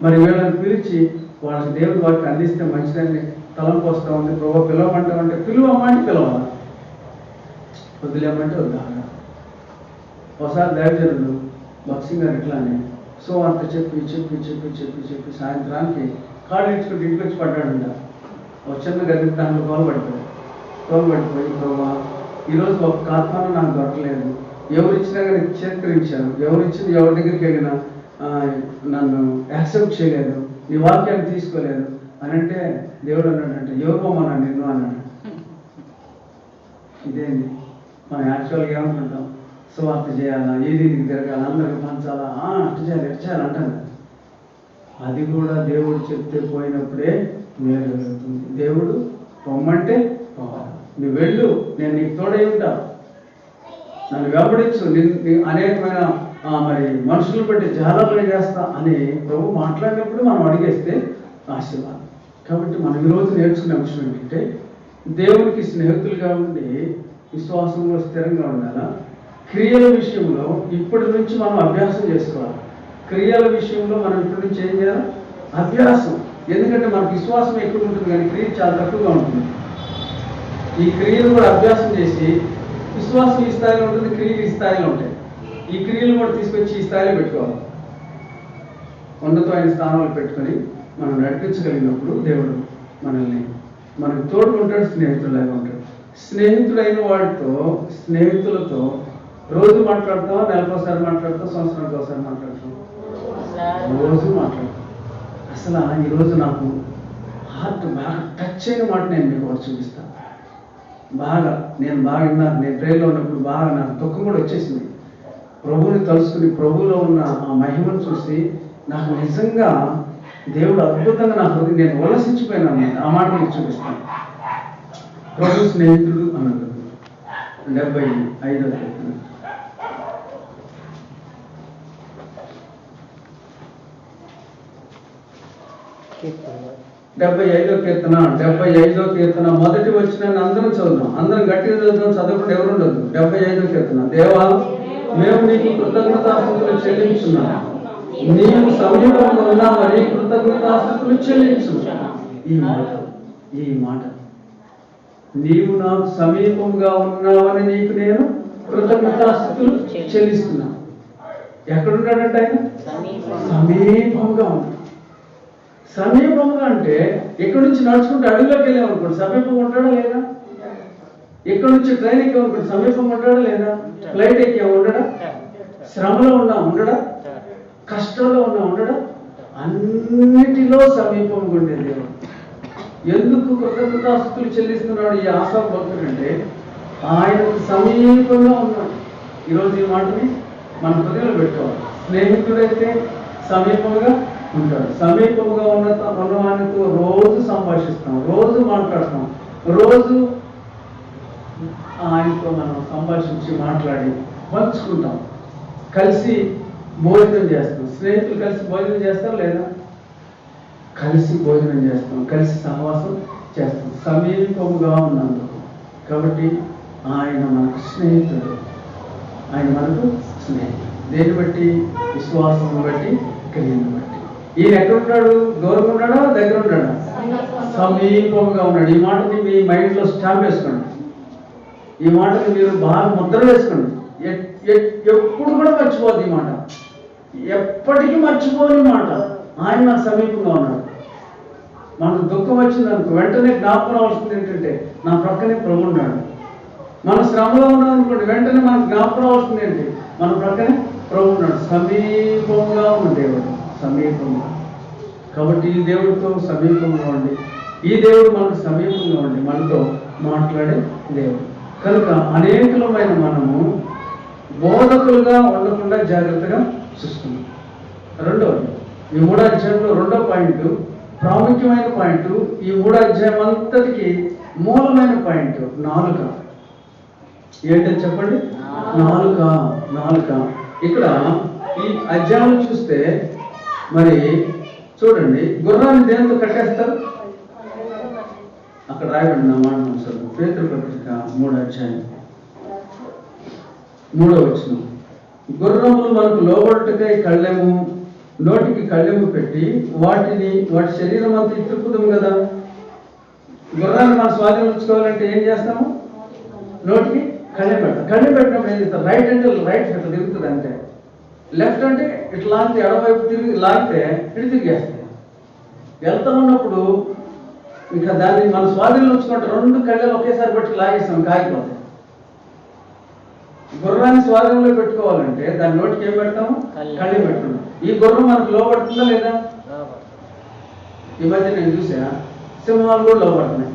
మరి వీళ్ళని పిలిచి వాళ్ళకి దేవుడి వారికి అందిస్తే మంచిదని తలంపు వస్తూ ఉంది. ప్రభా పిలవమంటామంటే పిలువమ్మంటే పిలవాలి, వదిలేమంటే వద్దాగా. ఒకసారి దైవజనులు భక్సింగ్ గారు ఇట్లానే సో అంత చెప్పి సాయంత్రానికి కాళ్ళు ఇచ్చుకుంటే ఇంటికి వచ్చి పడ్డాడంట. ఒక చిన్న గది దాంట్లో తోలుపడిపోయి ప్రభా ఈరోజు ఒక ఆత్మను నాకు దొరకలేదు, ఎవరు ఇచ్చినా కానీ చేత్కరించాను, ఎవరి దగ్గరికి వెళ్ళినా నన్ను యాక్సెప్ట్ చేయలేదు, నీ వాక్యాన్ని తీసుకోలేదు అని అంటే దేవుడు అన్నాడంటే ఎవరు పోమన్నాడు నిన్ను అన్నాడు. ఇదేంటి మనం యాక్చువల్గా ఏమనుకుంటాం? సువార్త చేయాలా, ఏది తిరగాలి, అందరికి పంచాలా, అటు చేయాలి అంటాను. అది కూడా దేవుడు చెప్తే పోయినప్పుడే మేలు జరుగుతుంది. దేవుడు పొమ్మంటే పోవాలి, నువ్వు వెళ్ళు, నేను నీకు తోడై ఉంటా, నన్ను వెంబడించు, అనేకమైన మరి మనుషులు బట్టి జాగ్రత్తలు చేస్తా అని ప్రభు మాట్లాడినప్పుడు మనం అడిగేస్తే ఆశీర్వాదం. కాబట్టి మనం ఈరోజు నేర్చుకునే అంశం ఏంటంటే, దేవునికి స్నేహితులుగా ఉండి విశ్వాసంలో స్థిరంగా ఉండాలా. క్రియల విషయంలో ఇప్పటి నుంచి మనం అభ్యాసం చేసుకోవాలి. క్రియల విషయంలో మనం ఇప్పటి నుంచి ఏం చేయాలి? అభ్యాసం. ఎందుకంటే మనకు విశ్వాసం ఎక్కువ ఉంటుంది కానీ క్రియ చాలా తక్కువగా ఉంటుంది. ఈ క్రియలు కూడా అభ్యాసం చేసి, విశ్వాసం ఈ స్థాయిలో ఉంటుంది, క్రియలు ఈ స్థాయిలో ఉంటాయి. ఈ క్రియలు కూడా తీసుకొచ్చి ఈ స్థాయిలో పెట్టుకోవాలి. ఉన్నతమైన స్థానంలో పెట్టుకొని మనం నడిపించగలిగినప్పుడు దేవుడు మనకు తోడు ఉంటాడు, స్నేహితులాగా ఉంటాడు. స్నేహితుడైన స్నేహితులతో రోజు మాట్లాడతాం, నెలకోసారి మాట్లాడతాం, సంవత్సరానికి ఒకసారి మాట్లాడతాం, రోజు మాట్లాడతాం. అసలు ఈరోజు నాకు హార్ట్ బాగా టచ్ అయిన మాట నేను మీకు ఒకటి చూపిస్తాను. నేను బాగా విన్నాను. నేను ట్రైన్లో ఉన్నప్పుడు బాగా నాకు దుఃఖం కూడా వచ్చేసింది. ప్రభువుని తలుసుకుని ప్రభువులో ఉన్న ఆ మహిమను చూసి నాకు నిజంగా దేవుడు అద్భుతంగా నాకు నేను ఉల్లసించిపోయినాను అన్నమాట. ఆ మాట మీకు చూపిస్తాను. ప్రభు స్నేహితుడు అన్నది 75వ కీర్తన. 75వ కీర్తన మొదటి వచనాన్ని అందరం చదువుదాం. అందరం గట్టిగా చదువుదాం, చదవకుండా ఎవరు ఉండదు. 75వ కీర్తన. దేవా, మేము నీకు కృతజ్ఞతాస్తుతులు చెల్లించున్నాం, నీవు సమీపంలో ఉన్నామని కృతజ్ఞతాస్తుతులు చెల్లించు. ఈ మాట నీవు నాకు సమీపంగా ఉన్నావని నీకు నేను కృతజ్ఞతాస్తుతులు చెల్లిస్తున్నాను. ఎక్కడున్నాడంటే ఆయన సమీపంగా ఉన్నాడు. సమీపంగా అంటే ఎక్కడి నుంచి నడుచుకుంటే అడుగులోకి వెళ్ళామనుకోండి, సమీపంగా ఉంటాడా లేదా? ఎక్కడి నుంచి ట్రైన్ ఎక్కామనుకోండి, సమీపంగా ఉంటాడా లేదా? ఫ్లైట్ ఎక్కాము ఉండడా? శ్రమలో ఉన్నా ఉండడా? కష్టంలో ఉన్నా ఉండడా? అన్నిటిలో సమీపంగా ఉండే దేవుడు. ఎందుకు కృతజ్ఞతాస్తుతులు చెల్లిస్తున్నాడు ఈ ఆసాపు భక్తుడు అంటే ఆయనకు సమీపంగా ఉన్నాడు. ఈరోజు ఈ మాటని మన హృదయంలో పెట్టుకోవాలి. స్నేహితుడైతే సమీపంగా ఉంటాడు. సమీపంగా ఉన్నవానితో రోజు సంభాషిస్తాం, రోజు మాట్లాడతాం, రోజు ఆయనతో మనం సంభాషించి మాట్లాడి పంచుకుంటాం, కలిసి భోజనం చేస్తాం. స్నేహితులు కలిసి భోజనం చేస్తాం లేదా? కలిసి భోజనం చేస్తాం, కలిసి సహవాసం చేస్తాం, సమీపంగా ఉన్నందుకు. కాబట్టి ఆయన మనకు స్నేహితుడు, ఆయన మనకు స్నేహితుడు. దేన్ని బట్టి? విశ్వాసం బట్టి, క్రియను బట్టి. ఈయన ఎక్కడున్నాడు? దూరంగా ఉన్నాడా, దగ్గర ఉన్నాడా? సమీపంగా ఉన్నాడు. ఈ మాటని మీ మైండ్లో స్టాంప్ వేసుకోండి. ఈ మాటని మీరు బాగా ముద్ర వేసుకోండి. ఎప్పుడు కూడా మర్చిపోద్ది ఈ మాట, ఎప్పటికీ మర్చిపోని మాట. ఆయన నాకు సమీపంగా ఉన్నాడు. మనకు దుఃఖం వచ్చిందనుకో వెంటనే జ్ఞాపకం రావాల్సింది ఏంటంటే నా ప్రక్కనే ప్రభు ఉన్నాడు. మన శ్రమలో ఉన్నాం అనుకోండి, వెంటనే మనకు జ్ఞాపకం రావాల్సింది ఏంటి? మన ప్రక్కనే ప్రభు ఉన్నాడు. సమీపంగా ఉన్న దేవుడు, సమీపంగా. కాబట్టి ఈ దేవుడితో సమీపంగా ఉండి, ఈ దేవుడు మనకు సమీపంగా ఉండి మనతో మాట్లాడే దేవుడు. కనుక అనేకులమైన మనము బోధకులుగా ఉండకుండా జాగ్రత్తగా చూస్తున్నాం. రెండవది, ఈ 3వ అధ్యాయంలో 2వ పాయింట్, ప్రాముఖ్యమైన పాయింట్, ఈ 3వ అధ్యాయం అంతటికి మూలమైన పాయింట్ నాలుక. ఏంటని చెప్పండి? నాలుక. ఇక్కడ ఈ అధ్యాయం చూస్తే మరి చూడండి, గుర్రాన్ని దేనితో కట్టేస్తారు? అక్కడ రాయబడి నా మాట అంశాలు. పేతురు పత్రిక 3వ అధ్యాయం 3వ వచనం. గుర్రములు మనకు లోబడుటకై కళ్ళెము, నోటికి కళ్ళెము పెట్టి వాటి శరీరం అంతా తిప్పుదాం కదా. గుర్రాన్ని మనం స్వాధీనించుకోవాలంటే ఏం చేస్తాము? నోటికి కళ్ళెం పెడతాం. కళ్ళెం పెట్టినప్పుడు ఏం చేస్తాం? రైట్ అంటే రైట్ ఇట్లా తిరుగుతుంది, అంటే లెఫ్ట్ అంటే ఇట్లా లాగితే ఎడవైపు తిరిగి లాగితే ఇటు తిరిగేస్తాయి. వెళ్తా ఉన్నప్పుడు ఇక దాన్ని మన స్వాధీనంలో ఉంచుకుంటే 2 కళ్ళెలు ఒకేసారి బట్టి లాగేస్తాం, కాగిపోతాయి. గుర్రాన్ని స్వాధీనంలో పెట్టుకోవాలంటే దాని నోటికి ఏం పెడతాము? కళ్ళెం పెట్టుకున్నాం. ఈ గుర్రం మనకు లోపడుతుందా లేదా? ఈ మధ్య నేను చూసా, సింహాలు కూడా లోపడుతున్నాయి.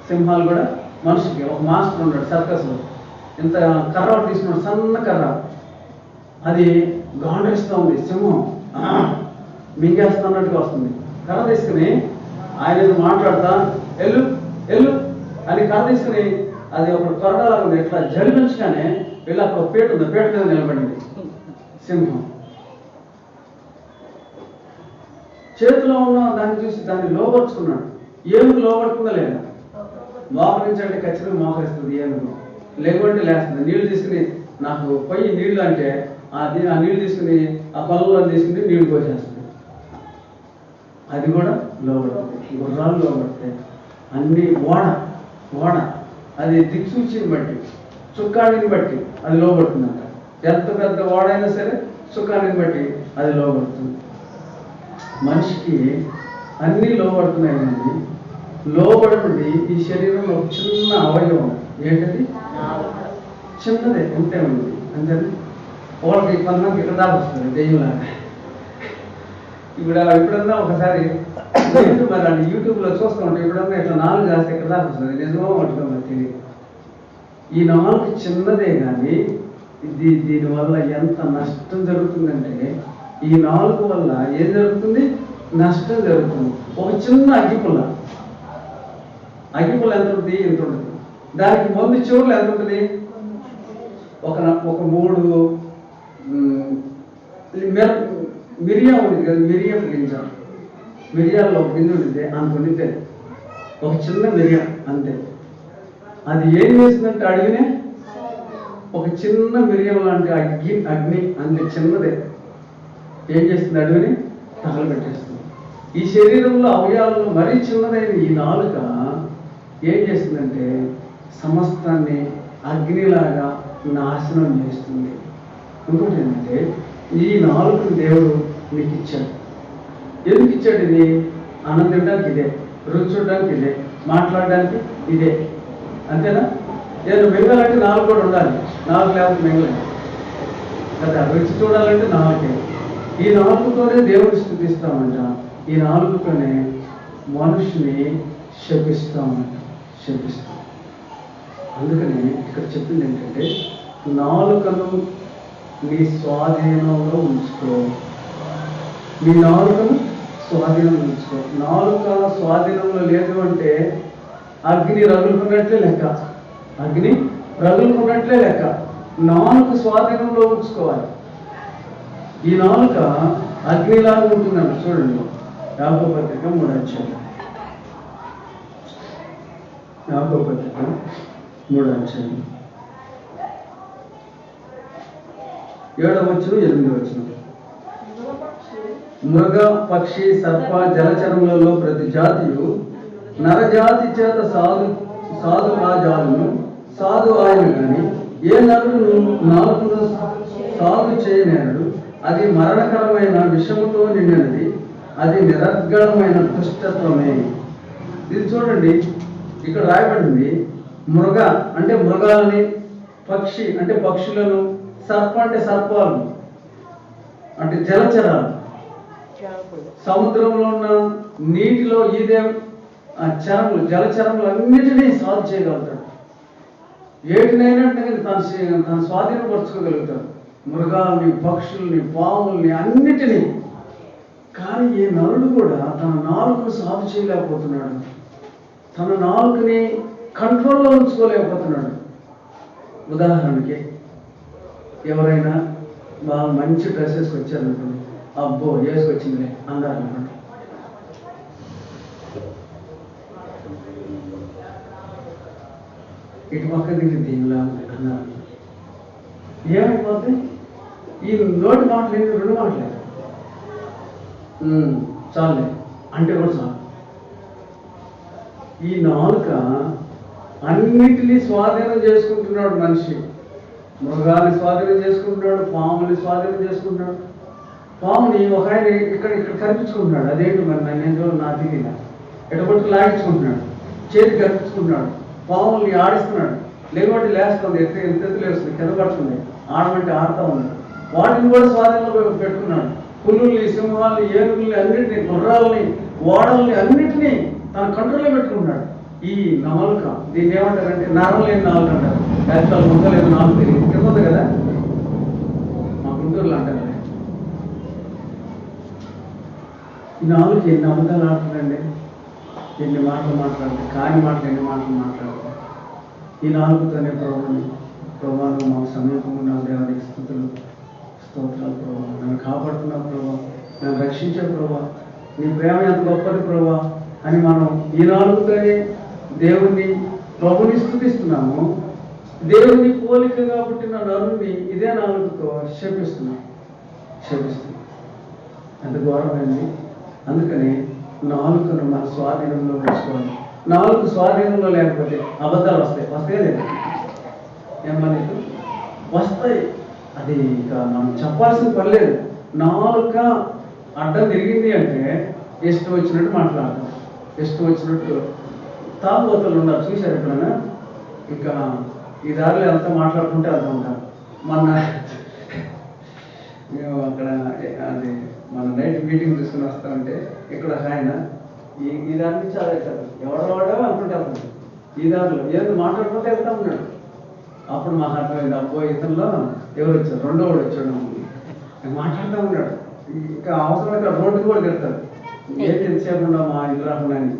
సింహాలు కూడా మనిషికి ఒక మాస్టర్ ఉన్నాడు సర్కస్లో, ఇంత కర్ర తీసుకున్నాడు, సన్న కర్ర, అది గాండ్రిస్తూ ఉంది. సింహం మింగేస్తున్నట్టుగా వస్తుంది. కర్ర తీసుకుని ఆయన మాట్లాడతా ఎల్లు ఎల్లు అని కర్ర తీసుకుని అది ఒక త్వరగా ఉంది, ఇట్లా జలిపించగానే వీళ్ళు అక్కడ పేట ఉంది, పేట మీద నిలబడింది సింహం. చేతిలో ఉన్న దాన్ని చూసి దాన్ని లోపరుచుకున్నాడు. ఏనుగు లోపడుతుందా లేదా? మోకరించంటే ఖచ్చితంగా మోకరిస్తుంది ఏనుగు, లేకుంటే లేస్తుంది. నీళ్లు తీసుకుని నాకు పొయ్యి నీళ్లు అంటే ఆ నీళ్లు తీసుకుని ఆ పొలంలో తీసుకుని నీళ్లు పోసేస్తుంది. అది కూడా లోపడుతుంది. గుర్రాలు లోపడతాయి. అన్ని ఓడ అది దిక్సూచిని బట్టి, చుక్కాడిని బట్టి అది లోపడుతుందంట. ఎంత పెద్ద ఓడైనా సరే చుక్కాడిని బట్టి అది లోపడుతుంది. మనిషికి అన్నీ లోపడుతున్నాయి, కానీ లోబడినది ఈ శరీరంలో ఒక చిన్న అవయవం. ఏంటది? చిన్నదే, అంతే ఉంది, అంతే. వాళ్ళకి కొంతమందికి ఇక్కడ దాకా వస్తుంది దెయ్యంలాగా. ఎప్పుడన్నా ఒకసారి మరి అంటే యూట్యూబ్లో చూస్తూ ఉంటే ఎప్పుడన్నా ఇట్లా 4 చేస్తే ఇక్కడ దాకా వస్తుంది. నిజమో పట్టుకో మరి తెలియదు. ఈ 4 చిన్నదే, కానీ దీనివల్ల ఎంత నష్టం జరుగుతుందంటే, ఈ 4 వల్ల ఏం జరుగుతుంది? నష్టం జరుగుతుంది. ఒక చిన్న అగ్గిపుల్ల ఎంత ఉంటుంది? ఎంత ఉంటుంది? దానికి ముందు చివరిలో ఎంత ఉంటుంది? ఒక 3 మిరియా ఉంటుంది కదా, మిరియా గింజ, మిరియాల్లో ఒక గింజ ఉంటుంది, అనుకుంటే ఒక చిన్న మిరియా అంతే. అది ఏం చేసిందంటే అడిగినే ఒక చిన్న మిరియం లాంటి అగ్ని అంతే చిన్నదే ఏం చేస్తుంది? అడిగిని తగలబెట్టేస్తుంది. ఈ శరీరంలో అవయవాలలో మరీ చిన్నదైన ఈ నాలుక ఏం చేస్తుందంటే సమస్తాన్ని అగ్నిలాగా నాశనం చేస్తుంది. ఇంకోటి ఏంటంటే, ఈ 4 దేవుడు నీకు ఇచ్చాడు. ఎందుకు ఇచ్చాడు? ఇది అన్నం తినడానికి ఇదే, రుచి చూడడానికి ఇదే, మాట్లాడడానికి ఇదే, అంతేనా? నేను మింగాలంటే 4 కూడా ఉండాలి. 4 లేకపోతే మింగలేదు కదా. రుచి చూడాలంటే 4. ఈ 4తోనే దేవుడిని స్తుతిస్తామంట. ఈ 4తోనే మనుషుని శపిస్తామంట, శపిస్తాం. అందుకని ఇక్కడ చెప్పింది ఏంటంటే నాలుకను నీ స్వాధీనంలో ఉంచుకో. నీ నాలుకను స్వాధీనంలో ఉంచుకో. నాలుక స్వాధీనంలో లేదు అంటే అగ్ని రగులుకున్నట్లే లెక్క. అగ్ని రగులుకున్నట్లే లెక్క. నాలుక స్వాధీనంలో ఉంచుకోవాలి. ఈ నాలుక అగ్నిలాగా ఉంటుందంట. చూడండి, యాకోబు పత్రిక 3వ అధ్యాయం. యాకోబు పత్రిక 3వ అధ్యాయం 7వ వచనం 8వ వచనం. మృగ, పక్షి, సర్ప, జలచరములలో ప్రతి జాతియు నరజాతి చేత సాధు రాజాలను సాధు ఆయన కానీ ఏ నరుడు నాలుగును సాధు చేయనేరడు. అది మరణకరమైన విషముతో నిండినది, అది నిరర్గళమైన దుష్టత్వమే. ఇది చూడండి, ఇక్కడ రాయబడింది మృగ అంటే మృగాలని, పక్షి అంటే పక్షులను, సర్ప అంటే సర్పాలు అంటే జలచరాలు, సముద్రంలో ఉన్న నీటిలో ఈదే చరములు, జలచరములు అన్నిటినీ సాధు చేయగలుగుతాడు. ఏటినైనా తన స్వాధీనపరచుకోగలుగుతాడు. మృగాల్ని, పక్షుల్ని, పాముల్ని అన్నిటినీ. కానీ ఈ నరుడు కూడా తన నాలుకను సాధు చేయలేకపోతున్నాడు. తన నాలుకని కంట్రోల్లో ఉంచుకోలేకపోతున్నాడు. ఉదాహరణకి ఎవరైనా బాగా మంచి డ్రెస్ వేసుకొచ్చారనుకోండి, అబ్బో వేసుకొచ్చిందిలే అన్నారనుకోండి, ఇటు పక్క దీనికి దీనిలా అన్నారు. ఏమైపోతుంది? ఈ నోటి మాటలు ఏంటి? 2 మాటలే చాలే అంటే కూడా చాలు. ఈ నాలుక అన్నిటినీ స్వాధీనం చేసుకుంటున్నాడు మనిషి. మృగాన్ని స్వాధీనం చేసుకుంటున్నాడు, పాముని స్వాధీనం చేసుకుంటున్నాడు. పాముని ఒక ఆయన ఇక్కడ కనిపించుకుంటున్నాడు. అదేంటి మరి నన్ను నా దిగిన ఎడబొట్టు లాగించుకుంటున్నాడు, చేతి కనిపించుకుంటున్నాడు. పాముల్ని ఆడిస్తున్నాడు, లేకపోతే లేస్తుంది, ఎత్తెత్తులు వేస్తుంది, కింద పడుతుంది, ఆడమంటే ఆడుతూ ఉన్నాడు. వాటిని కూడా స్వాధీనంలో పెట్టుకున్నాడు. పులుల్ని, సింహాల్ని, ఏనుగుల్ని అన్నింటినీ, గుర్రాలని, ఓడల్ని అన్నింటినీ తన కంట్రోల్లో పెట్టుకుంటున్నాడు. ఈ నాలుక దీన్ని ఏమంటారంటే నరం లేని నాలుక అంటారు. యాక్చువల్ ముక్కలేదు నాలుగు తెలియదు, కింద ఉంది కదా, మా గుంటూరులో అంటారు. ఈ నాలుగు ఎన్ని అబద్ధాలు ఆడుతుందండి, ఎన్ని మాటలు మాట్లాడుతుంది, కాని మాటలు ఎన్ని మాటలు మాట్లాడుతుంది. ఈ నాలుగుతోనే ప్రభావం మా సమీపంగా ఉన్న దేవానికి స్తుతులు, స్తోత్రాలు ప్రభావ. నన్ను కాపాడుతున్న ప్రభావ, నన్ను రక్షించే ప్రభావ, నీ ప్రేమ ఎంత గొప్పది ప్రభావ అని మనం ఈ నాలుగుతోనే దేవుణ్ణి, ప్రభుని స్తుతిస్తున్నాము. దేవుని పోలికగా పుట్టిన నరుని ఇదే నాలుగుతో శపిస్తున్నాం. ఎంత ఘోరమైంది. అందుకని నాలుకను మన స్వాధీనంలో ఉంచుకోవాలి. నాలుగు స్వాధీనంలో లేకపోతే అబద్ధాలు వస్తాయి లేదా? ఏమని వస్తాయి. అది ఇక మనం చెప్పాల్సిన పర్లేదు. నాలుక అడ్డం తిరిగింది అంటే ఇష్టం వచ్చినట్టు మాట్లాడతాం, ఇష్టం వచ్చినట్టు. తాగుబోతులు ఉన్నారు, చూశారు ఎప్పుడైనా? ఇంకా ఈ దారిలో ఎంత మాట్లాడుకుంటే అంత ఉంటారు. మేము అక్కడ అది మన నైట్ మీటింగ్ తీసుకుని వస్తామంటే ఇక్కడ ఆయన ఈ దారి నుంచి అదే వెళ్తారు, ఎవడో అనుకుంటే వెళ్తాడు. ఈ దారిలో ఏదో మాట్లాడుకుంటే వెళ్తా ఉన్నాడు. అప్పుడు మాకు అర్థమైంది, అబ్బో ఇతనిలో ఎవరు వచ్చారు, రెండో వాడు వచ్చాడు, మాట్లాడుతూ ఉన్నాడు. ఇంకా అవసరమైతే రోడ్డు కూడా తిడతారు, ఏంటి ఎంతసేపు ఉన్నా మా ఇల్లు రాకుండా అని.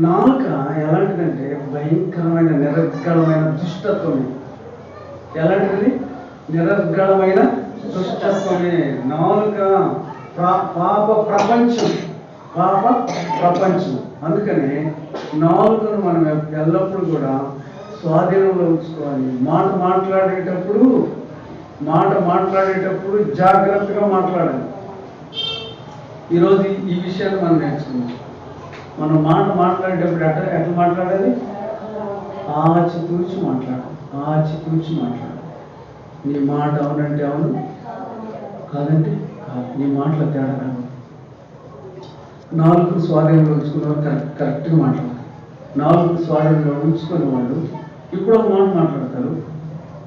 నాలుక ఎలాంటిదంటే భయంకరమైన నిరర్గళమైన దుష్టత్వమే. ఎలాంటిది? నిరర్గళమైన దుష్టత్వమే. నాలుక పాప ప్రపంచం. అందుకని నాలుకను మనం ఎల్లప్పుడూ కూడా స్వాధీనంలో ఉంచుకోవాలి. మాట మాట్లాడేటప్పుడు జాగ్రత్తగా మాట్లాడాలి. ఈరోజు ఈ విషయాన్ని మనం నేర్చుకున్నాం. మనం మాట్లాడేటప్పుడు ఎట్లా మాట్లాడాలి? ఆచితూచి మాట్లాడాలి. నీ మాట అవునంటే అవును, కాదంటే కాదు. నీ మాటలు తేడా కాదు. నాలుగు స్వాధీనంలో ఉంచుకున్న కరెక్ట్గా మాట్లాడతారు. నాలుగు స్వాధీనంలో ఉంచుకునే వాళ్ళు ఇప్పుడు ఒక మాట మాట్లాడతారు,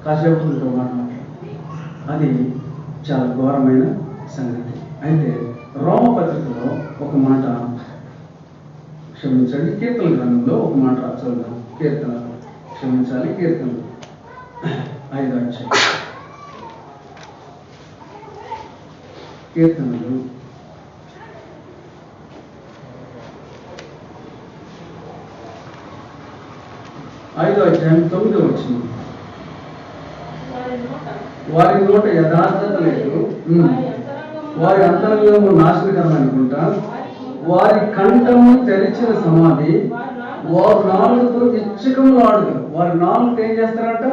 కాసేపు ఇంకో మాట మాట్లాడతారు. అది చాలా ఘోరమైన సంగతి. అయితే రోమపత్రికలో ఒక మాట క్షమించండి, కీర్తన గ్రంథంలో ఒక మాట రాస్తాం. కీర్తన క్షమించాలి, కీర్తనలు 5వ అధ్యాయం. కీర్తనలు 5వ అధ్యాయం 9వ వచనం. వారి నోట యథార్థత లేదు, వారి అంతరంగము నాశనకరం అనుకుంటా, వారి కంఠము తెరిచిన సమాధి, వారు నాలుగుతో ఇచ్చకములు ఆడుతారు. వారి నాలుగుతో ఏం చేస్తారంట?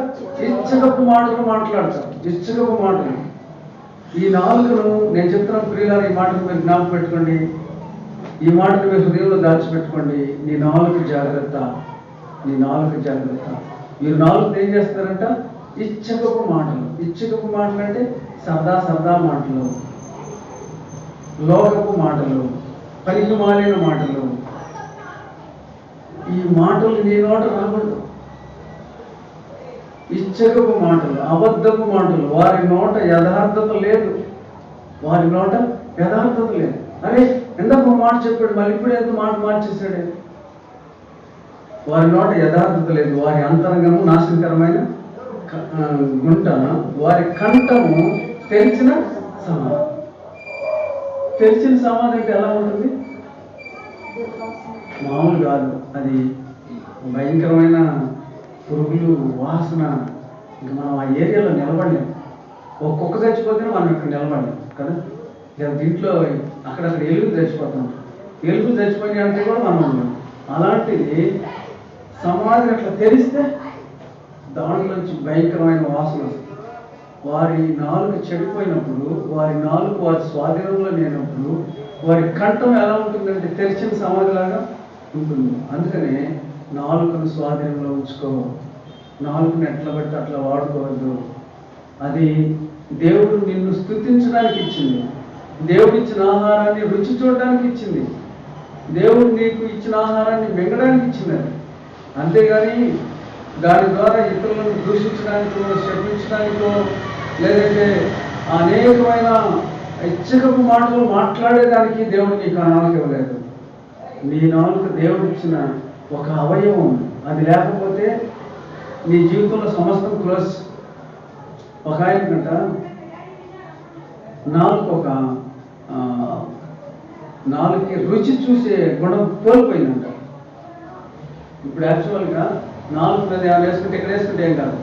ఇచ్చకపు మాటలు మాట్లాడతారు, ఇచ్చకపు మాటలు. ఈ నాలుగును నేను చెప్తున్న ప్రియులారు, ఈ మాటలు మీరు జ్ఞాపకం పెట్టుకోండి, ఈ మాటలు మీరు హృదయంలో దాచిపెట్టుకోండి. నీ నాలుగు జాగ్రత్త, నీ నాలుగు జాగ్రత్త. మీరు నాలుగు ఏం చేస్తారంట? ఇచ్చకపు మాటలు. ఇచ్చకపు మాటలు అంటే సరదా మాటలు, లోకపు మాటలు, పనికి మాలిన మాటలు. ఈ మాటలు నీ నోట రాకూడదు. ఇచ్చకపు మాటలు, అబద్ధపు మాటలు. వారి నోట యథార్థత లేదు, వారి నోట యథార్థత లేదు. అరే ఎందుకు మాట చెప్పాడు, మళ్ళీ ఇప్పుడు ఎందుకు మాట మార్చేశాడు? వారి నోట యథార్థత లేదు, వారి అంతరంగము నాశనకరమైన గుంట, వారి కంఠము తెరిచిన సమాధి. తెరిచిన సమాధి అంటే ఎలా ఉంటుంది? మామూలు కాదు, అది భయంకరమైన పురుగులు, వాసన. ఇంకా మనం ఆ ఏరియాలో నిలబడలేము. ఒక్కొక్క చచ్చిపోతే మనం ఇక్కడ నిలబడలేము కదా. లేదా దీంట్లో అక్కడక్కడ ఎలుగులు చచ్చిపోతాం, ఎలుగులు చచ్చిపోయి అంటే కూడా మనం ఉండలేము. అలాంటిది సమాధి అట్లా తెరిస్తే దాంట్లోంచి భయంకరమైన వాసన వస్తుంది. వారి నాలుగు చెడిపోయినప్పుడు, వారి నాలుగు వారి స్వాధీనంలో లేనప్పుడు వారి కంఠం ఎలా ఉంటుందంటే తెరిచిన సమాధిలాగా ఉంటుంది. అందుకనే నాలుగును స్వాధీనంలో ఉంచుకో. నాలుగును ఎట్లా బట్టి అట్లా వాడుకోవద్దు. అది దేవుడు నిన్ను స్తుతించడానికి ఇచ్చింది, దేవుడు ఇచ్చిన ఆహారాన్ని రుచి చూడడానికి ఇచ్చింది, దేవుడు నీకు ఇచ్చిన ఆహారాన్ని మింగడానికి ఇచ్చింది. అంతేగాని దాని ద్వారా ఇతరులను దూషించడానికో, శపించడానికో, లేదంటే అనేకమైన ఇచ్చకపు మాటలు మాట్లాడేదానికి దేవుడు నీకు ఆ నాలుగు ఇవ్వలేదు. నీ నాలుగు దేవుడు ఇచ్చిన ఒక అవయవం. అది లేకపోతే నీ జీవితంలో సమస్తం క్లోజ్. ఒక ఆయనకంట నాలుగుకి రుచి చూసే గుణం కోల్పోయిందంట. ఇప్పుడు యాక్చువల్గా నాలుగు మీద ఏమైనా వేసుకుంటే ఇక్కడ వేసుకుంటే ఏం కాదు,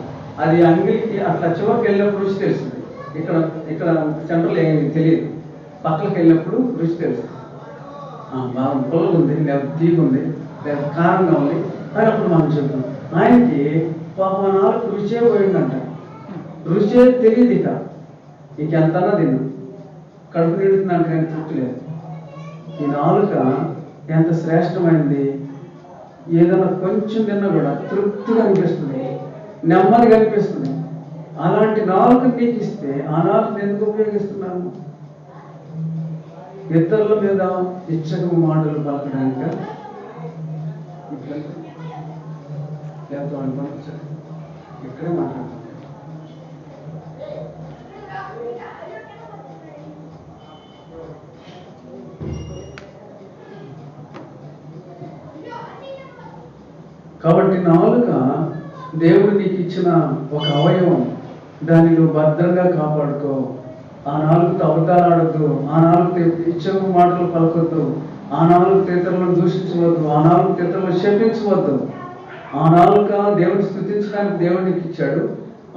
అది అంగిలికి అట్లా చివరికి వెళ్ళినప్పుడు రుచి తెలుస్తుంది. ఇక్కడ సెంటర్లో ఏమి తెలియదు, పక్కలకు వెళ్ళినప్పుడు రుచి తెలుస్తుంది. బాగా పుల్లగా ఉంది, లేకపోతే తీగ ఉంది, లేకపోతే కారంగా ఉంది అని అప్పుడు మనం చెప్తాం. ఆయనకి పాపం నాలుగు రుచే పోయిందంట. రుచే తెలియదు. ఇంకెంతనా తిన్నా కడుపు నిండుతున్నాను కానీ తృప్తి లేదు. ఈ నాలుక ఎంత శ్రేష్టమైనది. ఏదైనా కొంచెం తిన్నా కూడా తృప్తిగా అనిపిస్తుంది, నెమ్మదిగా అనిపిస్తుంది. అలాంటి నాలుగు నీకు ఇస్తే ఆ నాలుగు ఎందుకు ఉపయోగిస్తున్నాను? ఇతరుల మీద ఇచ్చకపు మాటలు పలకడానిక? ఇక్కడే మాట్లాడుతున్నాను. కాబట్టి నాలుక దేవుడు నీకు ఇచ్చిన ఒక అవయవం. దాన్ని నువ్వు భద్రంగా కాపాడుకో. ఆ నాలుగుతో అబద్ధాలాడద్దు, ఆ నాలుగుతో ఇచ్చకపు మాటలు పలకొద్దు, ఆ నాలుగు ఇతరులను దూషించవద్దు, ఆ నాలుగు ఇతరులను శపించవద్దు. ఆ నాలుక దేవుడిని స్తుతించడానికి దేవుడు నీకు ఇచ్చాడు,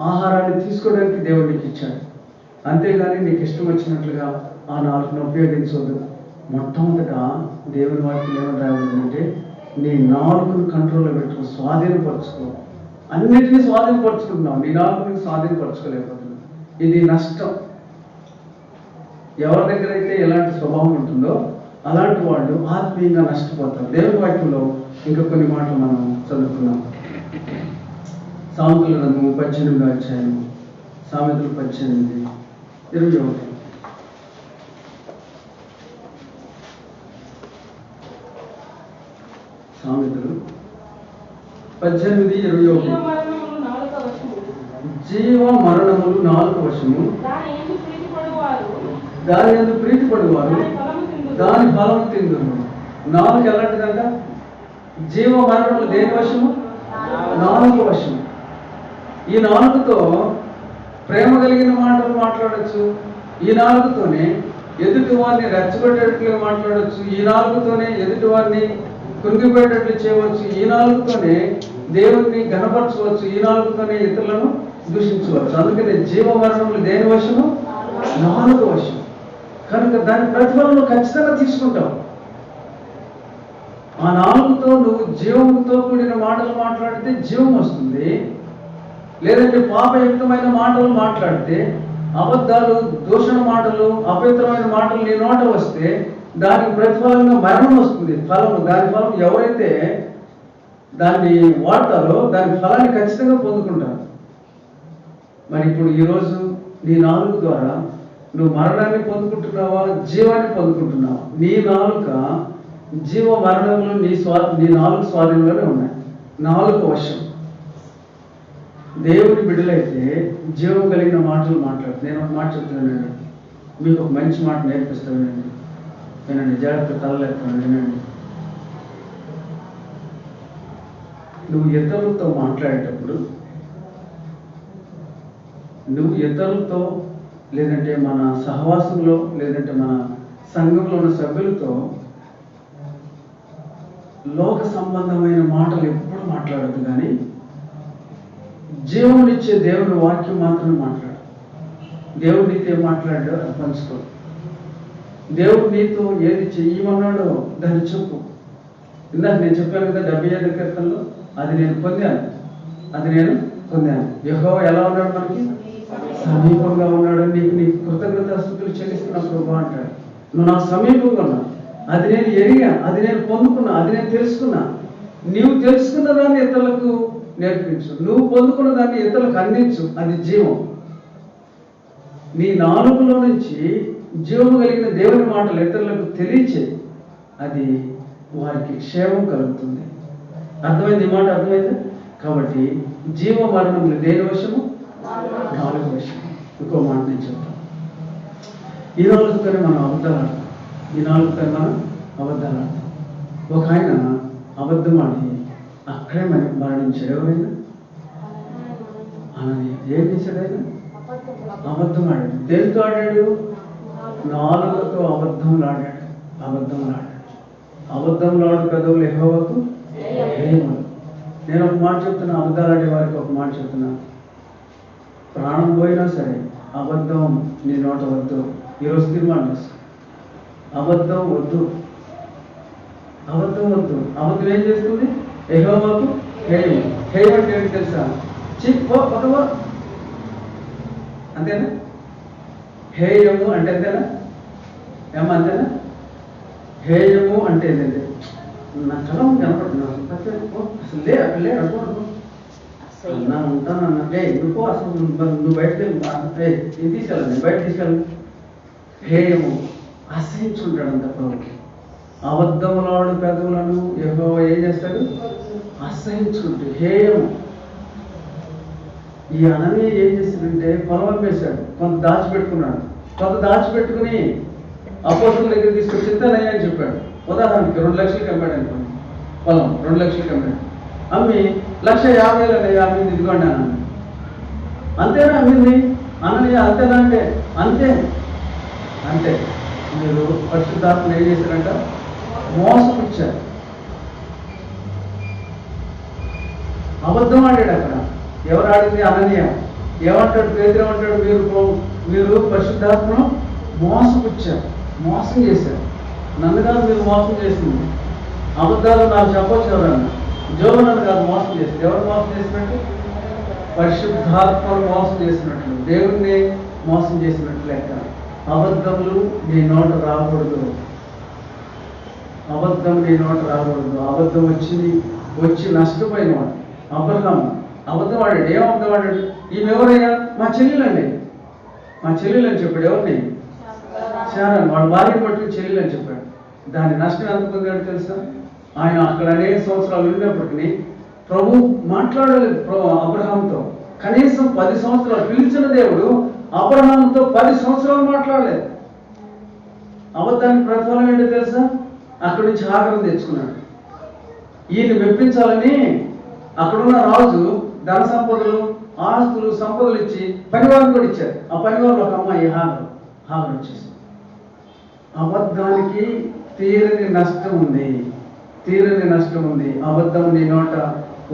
ఆహారాన్ని తీసుకోవడానికి దేవుడు నీకు ఇచ్చాడు. అంతేగాని నీకు ఇష్టం వచ్చినట్లుగా ఆ నాలుగును ఉపయోగించవద్దు. మొట్టమొదట దేవుని వాక్యం ఏమని రావాలంటే నీ నాలుగును కంట్రోల్లో పెట్టుకో, స్వాధీనపరచుకో. అన్నిటినీ స్వాధీనపరచుకుంటున్నావు, నీ నాలుగుని స్వాధీనపరచుకోలేకపోతున్నావు. ఇది నష్టం. ఎవరి దగ్గర అయితే ఎలాంటి స్వభావం ఉంటుందో అలాంటి వాళ్ళు ఆత్మీయంగా నష్టపోతారు. దేవుని వాక్యంలో ఇంకా కొన్ని మాటలు మనం చదువుకున్నాం. సామెతల గ్రంథము 18వ అధ్యాయం, సామెతలు 18:21. సామెతలు 18:21. జీవ మరణములు 4 వశము, దాని యందు ప్రీతి పడువారు దాని ఫలము తిందురు. నాలుగు ఎలాంటిదంట? జీవ మరణములు దేని వశము? నాలుగు వశము. ఈ నాలుగుతో ప్రేమ కలిగిన మాటలు మాట్లాడచ్చు, ఈ నాలుగుతోనే ఎదుటి వారిని రెచ్చగొట్టేటట్లుగా మాట్లాడచ్చు, ఈ నాలుగుతోనే ఎదుటి వారిని కుంగిపోయేటట్లు చేయవచ్చు, ఈ నాలుగుతోనే దేవుణ్ణి ఘనపరచవచ్చు, ఈ నాలుగుతోనే ఇతరులను దూషించవచ్చు. అందుకని జీవ మరణములు దేని వశము? నాలుగు వశం. కనుక దాని ప్రతిఫలం ఖచ్చితంగా తీసుకుంటావు. ఆ నాలుగుతో నువ్వు జీవంతో కూడిన మాటలు మాట్లాడితే జీవం వస్తుంది, లేదంటే పాపయుక్తమైన మాటలు మాట్లాడితే, అబద్ధాలు, దూషణ మాటలు, అపవిత్రమైన మాటలు నీ నోట వస్తే దానికి ప్రతిఫలంగా మరణం వస్తుంది. ఫలము, దాని ఫలం ఎవరైతే దాన్ని వాడతారో దాని ఫలాన్ని ఖచ్చితంగా పొందుకుంటారు. మరి ఇప్పుడు ఈరోజు నీ నాలుగు ద్వారా నువ్వు మరణాన్ని పొందుకుంటున్నావా, జీవాన్ని పొందుకుంటున్నావా? నీ నాలుక జీవ మరణంలో నీ నాలుగు స్వాధీనంలోనే ఉన్నాయి. నాలుగు వశం. దేవుని బిడ్డలైతే జీవం కలిగిన మాటలు మాట్లాడు. నేను ఒక మాట చెప్తున్నానండి, మీకు ఒక మంచి మాట నేర్పిస్తానండి, వినండి, జాగ్రత్త తలలేస్తాను, వినండి. నువ్వు ఇతరులతో మాట్లాడేటప్పుడు, నువ్వు ఇతరులతో లేదంటే మన సహవాసంలో లేదంటే మన సంఘంలో ఉన్న సభ్యులతో లోక సంబంధమైన మాటలు ఎప్పుడు మాట్లాడద్దు, కానీ జీవమునిచ్చే దేవుని వాక్యం మాత్రమే మాట్లాడు. దేవుడు నీతో ఏం మాట్లాడాడో అది పంచుకో. దేవుడు నీతో ఏది చెయ్యమన్నాడో దాన్ని చెప్పు. ఇందాక నేను చెప్పాను కదా 75 కీర్తనలో, అది నేను పొందాను. యెహోవా ఎలా ఉన్నాడు? మనకి సమీపంగా ఉన్నాడు. నీకు కృతజ్ఞతాస్తుతులు చెల్లిస్తున్నా ప్రభువా అంటాడు. నువ్వు నాకు సమీపంగా ఉన్నావు, అది నేను ఎరిగా, అది నేను పొందుకున్నా, అది నేను తెలుసుకున్నా. నీవు తెలుసుకున్న దాన్ని ఇతరులకు నేర్పించు, నువ్వు పొందుకున్న దాన్ని ఇతరులకు అందించు. అది జీవం. నీ నాలుగులో నుంచి జీవము కలిగిన దేవుని మాటలు ఇతరులకు తెలియచే, అది వారికి క్షేమం కలుగుతుంది. అర్థమైంది? ఈ మాట అర్థమైంది? కాబట్టి జీవ మరణములు దేని వశము? నాలుగు వశం. ఇంకో మాట నేను చెప్తాను. ఈ నాలుగుతోనే మనం అబద్ధాలు ఆడతాం. ఒక ఆయన అబద్ధం ఆడి అక్కడే మరణించాడు. ఎవరైనా అని ఏం చేశాడు? ఆయన అబద్ధం ఆడాడు. దేనితో ఆడాడు? నాలుగుతో అబద్ధంలో ఆడాడు. అబద్ధంలో ఆడు పెదవులు యెహోవాకు ప్రియములు. నేను ఒక మాట చెప్తున్నా, అబద్ధాలు ఆడే వారికి ఒక మాట చెప్తున్నా, ప్రాణం పోయినా సరే అబద్ధం నీ నోట వద్దు. ఈరోజు తీర్మానం చేస్తాను, అబద్ధం వద్దు. అబద్ధం ఏం చేస్తుంది? యెహోవాకు హేయం. హేయం అంటే ఏంటి తెలుసా? పక్కవా, అంతేనా? హేయము అంటే అంతేనా? అంతేనా? హేయము అంటే ఏంటంటే నా కలం కనపడుతున్నాను, అసలు లే అనుకోను, అన్నా ఉంటానన్నా, నువ్వు అసలు నువ్వు బయటకు ఇది తీసుకెళ్ళాను, నేను బయట తీసుకెళ్ళను. హేయము అసహించుకుంటాడంత ప్రభుకి. అబద్ధములాడు పెదవులను యెహోవా ఏం చేస్తాడు? అసహించుకుంటే. హేయము. ఈ అననీయ ఏం చేశాడంటే పొలం అమ్మేశాడు, కొంత దాచిపెట్టుకున్నాడు. దాచిపెట్టుకుని అపోస్తుల దగ్గర తీసుకొచ్చి చిత్తనయ్య అని చెప్పాడు. ఉదాహరణకి 2 లక్షలకి అమ్మాడు అనుకోండి, పొలం 2 లక్షలకి అమ్మాడు. అమ్మి 1,50,000 అమ్మింది, ఇదిగోండి అన్న. అంతేనా అమ్మింది? అననీయ అంతేనా అంటే అంతే. మీరు పరిశుద్ధాత్మను ఏం చేశారంట? మోసం ఇచ్చారు. అబద్ధం ఆడాడు అక్కడ. ఎవరు ఆడింది? అననీయ. ఏమంటాడు పేతురు? ఏమంటాడు? మీరు పరిశుద్ధాత్మను మోసపుచ్చారు, మోసం చేశారు. నన్ను కాదు మీరు మోసం చేసింది. అబద్ధాలు నాకు చెప్పొచ్చు ఎవరన్నా, జోబు నన్ను కాదు మోసం చేసింది. ఎవరు మోసం చేసినట్టు? పరిశుద్ధాత్మను మోసం చేసినట్లు, దేవుణ్ణి మోసం చేసినట్లు లెక్క. అబద్ధములు నీ నోట రాకూడదు. అబద్ధం వచ్చి నష్టపోయినవాడు అబ్రహాము. అబద్ధం ఆడాడు. ఏం అబద్ధం ఆడాడు? ఈమె ఎవరైనా మా చెల్లెలండి, మా చెల్లెలు అని చెప్పాడు. ఎవరిని? శారాను. వాడు భార్యను పట్టుకుని చెల్లెలు అని చెప్పాడు. దాని నష్టం ఎంత పొందాడు తెలుసా? ఆయన అక్కడ అనేక సంవత్సరాలు ఉన్నప్పటికీ ప్రభు మాట్లాడలేదు అబ్రహాంతో. కనీసం 10 సంవత్సరాలు పిలిచిన దేవుడు అబ్రహాంతో 10 సంవత్సరాలు మాట్లాడలేదు. అబద్ధానికి ప్రతిఫలం ఏంటో తెలుసా? అక్కడి నుంచి ఆగ్రహం తెచ్చుకున్నాడు. ఈయన మెప్పించాలని అక్కడున్న రాజు ధన సంపదలు, ఆస్తులు, సంపదలు ఇచ్చి పనివారిని కూడా ఇచ్చారు. ఆ పనివారు ఒక అమ్మాయి హాగర్ వచ్చేసి. అబద్ధానికి తీరని నష్టం ఉంది, తీరని నష్టం ఉంది. అబద్ధం నీ నోట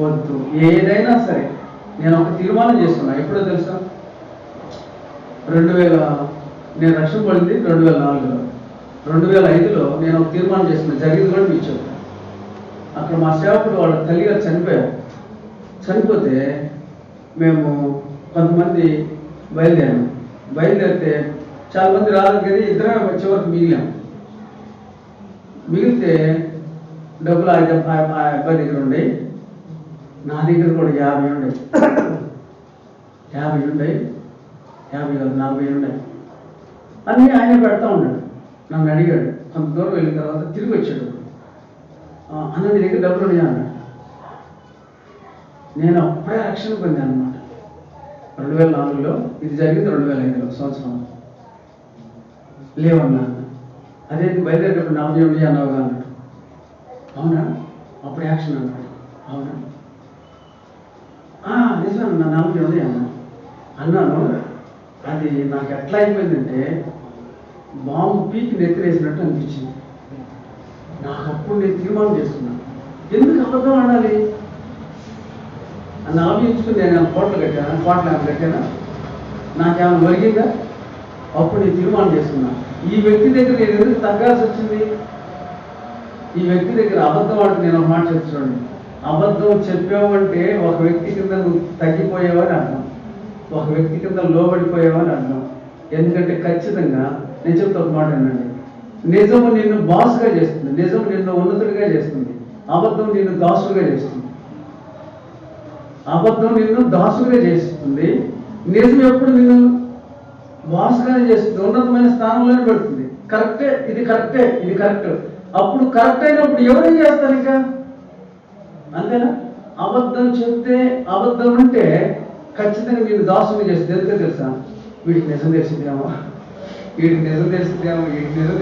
వద్దు. ఏదైనా సరే నేను ఒక తీర్మానం చేసుకున్నా. ఎప్పుడో తెలుసా? 2000 నేను రక్షణ పడింది 2004లో. 2005లో నేను ఒక తీర్మానం చేసుకున్నా. జరిగింది కూడా మీకు చెప్తాను. అక్కడ మా సేవకుడు వాళ్ళ తల్లిగారు చనిపోయారు. చనిపోతే మేము కొంతమంది బయలుదేరితే చాలా మంది రాలేదు కదా, ఇద్దరే వచ్చే వరకు మిగిలితే డబ్బులు ఆ అబ్బాయి దగ్గర ఉండే, నా దగ్గర కూడా 50 ఉండే, 50 ఉండే, 50 కాదు 40 ఉండే. అన్నీ ఆయన పెడతా ఉన్నాడు. నన్ను అడిగాడు. కొంత దూరం వెళ్ళిన తర్వాత తిరిగి వచ్చాడు. అన్న నీ దగ్గర డబ్బులు ఉన్నాయా అన్నాడు. నేను అప్పుడే రక్షణ పొందాను అనమాట. 2004లో, ఇది జరిగింది 2005లో సంవత్సరం. లేవన్నా. అదేంటి బయలుదేరేటప్పుడు 40 ఉన్నాయా అన్నావుగా అన్నాడు. అవునా? అప్పుడు యాక్షన్ అన్నాడు. అవునా? నిజమన్నా 40 ఉన్నాయా అన్నాను. అది నాకు ఎట్లా అయిపోయిందంటే బాంబు పీకి నెత్తిరేసినట్టు అనిపించింది. నాకు అప్పుడు నేను తీర్మానం చేసుకున్నాను, ఎందుకు అబద్ధం ఆడాలి అని ఆలోచించుకుని నేను కోట్లు కట్టానా, నాకేమైనా ఒరిగిందా? అప్పుడు నేను తీర్మానం చేసుకున్నాను, ఈ వ్యక్తి దగ్గర నేను ఎందుకు తగ్గాల్సి వచ్చింది? ఈ వ్యక్తి దగ్గర అబద్ధం ఆడితే నేను ఒక మాట చెప్తున్నాను. అబద్ధం చెప్పావంటే ఒక వ్యక్తి కింద నువ్వు తగ్గిపోయావని అర్థం, ఒక వ్యక్తి కింద లోబడిపోయావని అర్థం. ఎందుకంటే ఖచ్చితంగా నేను చెప్తా ఒక మాట ఏంటండి, నిజము నిన్ను బాసుగా చేస్తుంది, నిజము నిన్ను ఉన్నతుడిగా చేస్తుంది, అబద్ధం నిన్ను దాసుడుగా చేస్తుంది. అబద్ధం నిన్ను దాసుడుగా చేస్తుంది, నిజం ఎప్పుడు నిన్ను బాసుగానే చేస్తుంది, ఉన్నతమైన స్థానంలోనే పెడుతుంది. కరెక్టే, ఇది కరెక్ట్. అప్పుడు కరెక్ట్ అయినప్పుడు ఎవరేం చేస్తారు ఇంకా? అంతేనా? అబద్ధం చెప్తే, అబద్ధం అంటే ఖచ్చితంగా నేను దాసుని చేస్తుంది. ఎందుకంటే తెలుసా, వీడికి నిజం తెలిసిందేమో, వీడికి నిజం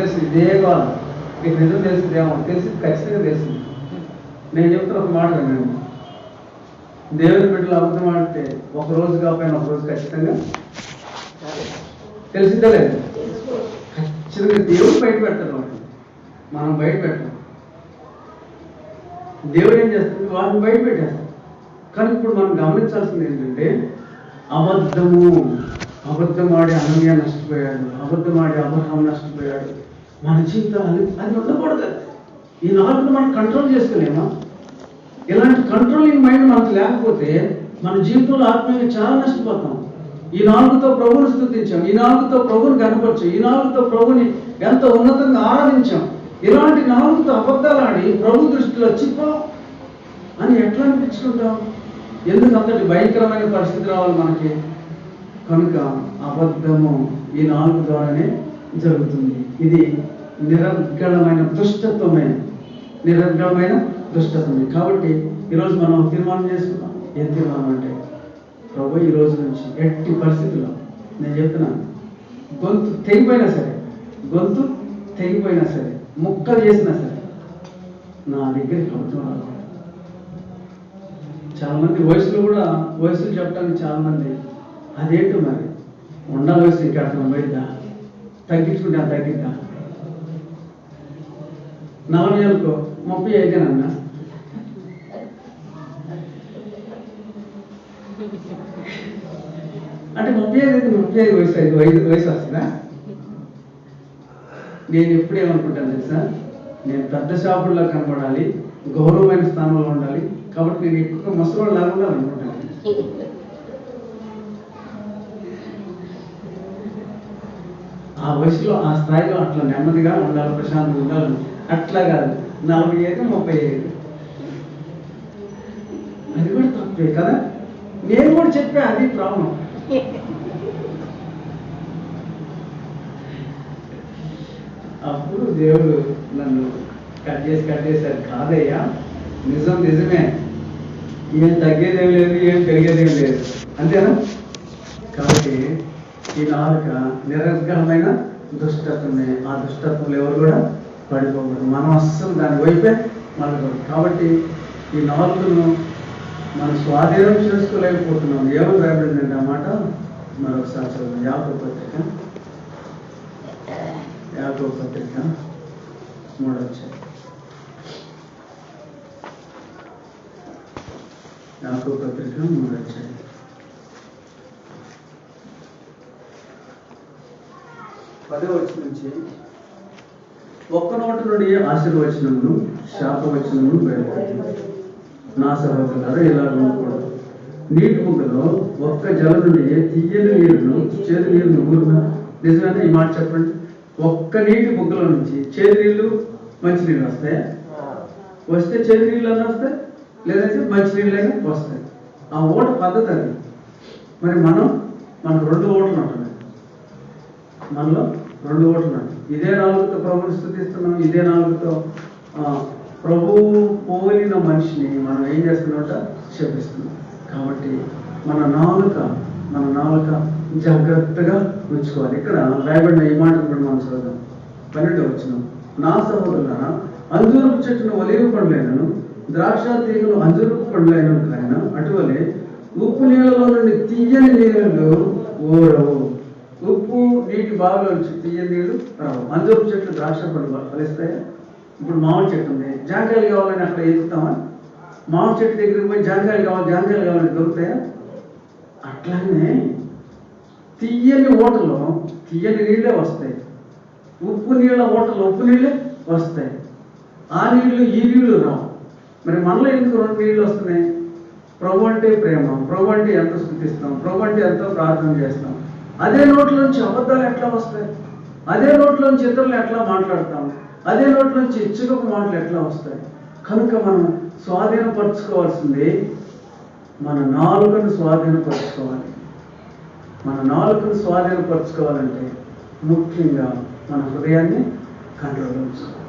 తెలిసింది, ఇదే కాదు, వీడికి నిజం తెలిసిందేమో, ఖచ్చితంగా తెలిసింది. నేను చెప్తున్న ఒక మాట నేను, దేవుని బిడ్డలు అబద్ధం ఆడితే ఒక రోజు కాకపోయినా ఒక రోజు ఖచ్చితంగా తెలిసిందే లేదు. ఖచ్చితంగా దేవుడు బయట పెడతాడు వాటిని, మనం బయట పెట్టాం. దేవుడు ఏం చేస్తుంది? వాటిని బయట పెట్టేస్తాం. కానీ ఇప్పుడు మనం గమనించాల్సింది ఏంటంటే, అబద్ధమాడి అనన్య నష్టపోయాడు, అబద్ధమాడి అబ్రహాము నష్టపోయాడు. మన జీవితాలు అది ఉండకూడదు. ఈ నాలుగును మనం కంట్రోల్ చేసుకోలేమా? ఇలాంటి కంట్రోలింగ్ మైండ్ మనకు లేకపోతే మన జీవితంలో ఆత్మీయంగా చాలా నష్టపోతాం. ఈ నాలుగుతో ప్రభువుని స్తుతించాం, ఈ నాలుగుతో ప్రభువుని కనపరచాం, ఈ నాలుగుతో ప్రభుని ఎంతో ఉన్నతంగా ఆరాధించాం. ఇలాంటి నాలుగుతో అబద్ధాలు ఆడి ప్రభు దృష్టిలో చిప్పో అని ఎట్లా అనిపించుకుంటాం? ఎందుకు అంతటి భయంకరమైన పరిస్థితి రావాలి మనకి? కనుక అబద్ధము ఈ నాలుగు ద్వారానే జరుగుతుంది. ఇది నిరర్గళమైన దుష్టత్వమే. కాబట్టి ఈరోజు మనం సీమను చేసుకున్నాం. ఏం తీర్మానం అంటే, ప్రభు ఈ రోజు నుంచి ఎట్టి పరిస్థితుల్లో నేను చెప్తున్నాను, గొంతు తెగిపోయినా సరే ముక్కలు చేసినా సరే నా దగ్గరికి అవుతున్నారు. చాలా మంది వయసులు చెప్పడానికి చాలా మంది అదేంటో మరి ఉండ వయసు ఇంకా బయట తగ్గించుకుంటే తగ్గిద్దా? 40 ఏళ్ళకో 35 అన్నా, అంటే 35 వయసు వస్తుందా? నేను ఎప్పుడేమనుకుంటాను తెలుసా, నేను పెద్ద షాపుల్లో కనపడాలి, గౌరవమైన స్థానంలో ఉండాలి, కాబట్టి నేను ఎక్కువ ముసలి లాగా ఉండాలనుకుంటాను. ఆ వయసులో ఆ స్థాయిలో అట్లా నెమ్మదిగా ఉండాలి, ప్రశాంతంగా ఉండాలి. అట్లా కాదు 45, 35. అది కూడా తప్పే కదా. నేను కూడా చెప్పా, అది ప్రాబ్లం. అప్పుడు దేవుడు నన్ను కట్ చేశారు. కాదయ్యా, నిజమే, ఏం తగ్గేదేం లేదు, ఏం పెరిగేదేం లేదు, అంతేనా? కాబట్టి ఈ నాలుక నిరర్గళమైన దుష్టత్వమే. ఆ దుష్టత్వంలో ఎవరు కూడా పడిపోకూడదు. మనం అస్సలు దాని వైపే మలగదు. కాబట్టి ఈ నాలుగును మనం స్వాధీనం చేసుకోలేకపోతున్నాం. ఏమని రాయబడిందంటే ఆ మాట మరొకసారి చదువు. యాకోబు పత్రిక 3వ అధ్యాయం. యాకోబు పత్రిక 3వ అధ్యాయం 10వ వచనం నుంచి ఒక్క నోటి నుండి ఆశీర్వచనమును శాపవచనమును బయలుదేరింది. నా సహోదరులారా, ఇలా ఉండకూడదు. నీటి ముద్దలో ఒక్క జల నుండి తీయని నీరును చేదు నీరును ఊరున. నిజంగానే ఈ మాట చెప్పండి. ఒక్క నీటి బుగ్గల నుంచి చేదు నీళ్ళు మంచి నీళ్ళు వస్తాయా? వస్తే చేదు నీళ్ళు అన్నీ వస్తాయి, లేదంటే మంచి నీళ్ళైనా వస్తాయి. ఆ ఓట పద్ధతి అది. మరి మనకు 2 ఓట్లు ఉంటున్నాయి. మనలో 2 ఓట్లు ఉన్నాయి. ఇదే నాలుగుతో ప్రభుని స్తుతిస్తున్నాం, ఇదే నాలుగుతో ప్రభువు పోలిన మనిషిని మనం ఏం చేస్తున్నామంట? శపిస్తున్నాం. కాబట్టి మన నాలుక జాగ్రత్తగా ఉంచుకోవాలి. ఇక్కడ రాయబడిన ఈ మాట కూడా మనం చదువుదాం. 12వ వచనం. నా సహోదరులారా, అంజూరపు చెట్టును ఒలీవ పండ్లైనను ద్రాక్ష తీగను అంజూరపు పండ్లైనను కాయన అటువలే ఉప్పు నీళ్ళలో నుండి తీయని నీళ్ళు ఊరవు. ఉప్పు నీటి బావిలోంచి తీయని నీళ్ళు రావు. అంజూరపు చెట్లు ద్రాక్ష పండ్లు ఫలిస్తాయా? ఇప్పుడు మామిడి చెట్టు ఉంది, జాంకాయలు కావాలని అక్కడ ఎదుగుతామా? మామిడి చెట్టు దగ్గరికి పోయి జాంకాయలు కావాలని దొరుకుతాయా? అట్లానే తీయని ఓటలో తీయని నీళ్ళే వస్తాయి, ఉప్పు నీళ్ళ ఓటలో ఉప్పు నీళ్ళే వస్తాయి. ఆ నీళ్ళు ఈ నీళ్ళు రావు. మరి మనలో ఎందుకు 2 నీళ్ళు వస్తున్నాయి? ప్రభు అంటే ప్రేమ, ప్రభు అంటే ఎంత స్తుతిస్తాం, ప్రభు అంటే ఎంతో ప్రార్థన చేస్తాం. అదే నోట్లోంచి అబద్ధాలు ఎట్లా వస్తాయి? అదే నోట్లోంచి ఇతరులు ఎట్లా మాట్లాడతాం? అదే నోట్లోంచి ఇచ్చుకపు మాటలు ఎట్లా వస్తాయి? కనుక మనం స్వాధీనపరచుకోవాల్సింది మన నాలుకను స్వాధీనపరచుకోవాలి. మన నాలుకను స్వాధీనపరచుకోవాలంటే ముఖ్యంగా మన హృదయాన్ని కంట్రోల్ ఉంచుకోవాలి.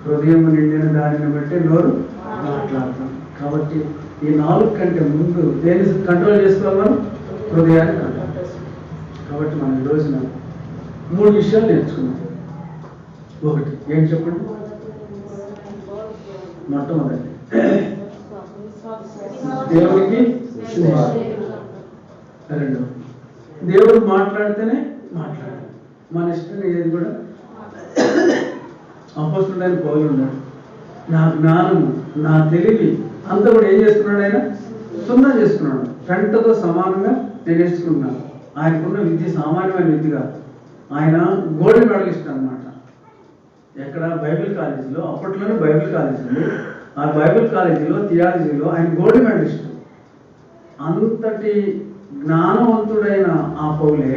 హృదయం నిండిన దానిని బట్టి నోరు మాట్లాడతాం. కాబట్టి ఈ 4 కంటే ముందు దేని కంట్రోల్ చేసుకోవాలి? మనం హృదయాన్ని కంట్రోల్ చేసుకోవాలి. కాబట్టి మనం ఈ రోజున 3 విషయాలు నేర్చుకున్నాం. ఒకటి ఏం చెప్పండి? మొట్టమొదటి దేవునికి స్నేహం. 2 దేవుడు మాట్లాడితేనే మాట్లాడాలి. మన ఇష్టం ఏది కూడా. అపొస్తలుడైన పౌలు ఉన్నాడు. నా జ్ఞానము, నా తెలివి అంతా కూడా ఏం చేస్తున్నాడు? ఆయన సున్నా చేసుకున్నాడు. పెంటతో సమానంగా నేను నేర్చుకున్నాను. ఆయనకున్న విద్య సామాన్యమైన విద్య కాదు. ఆయన గోల్డ్ మెడలిస్ట్ అనమాట. ఎక్కడ? బైబిల్ కాలేజీలో. అప్పట్లోనే బైబిల్ కాలేజీ ఉంది. ఆ బైబిల్ కాలేజీలో థియాలజీలో ఆయన గోల్డ్ మెడలిస్ట్. అంతటి జ్ఞానవంతుడైన ఆ పౌలే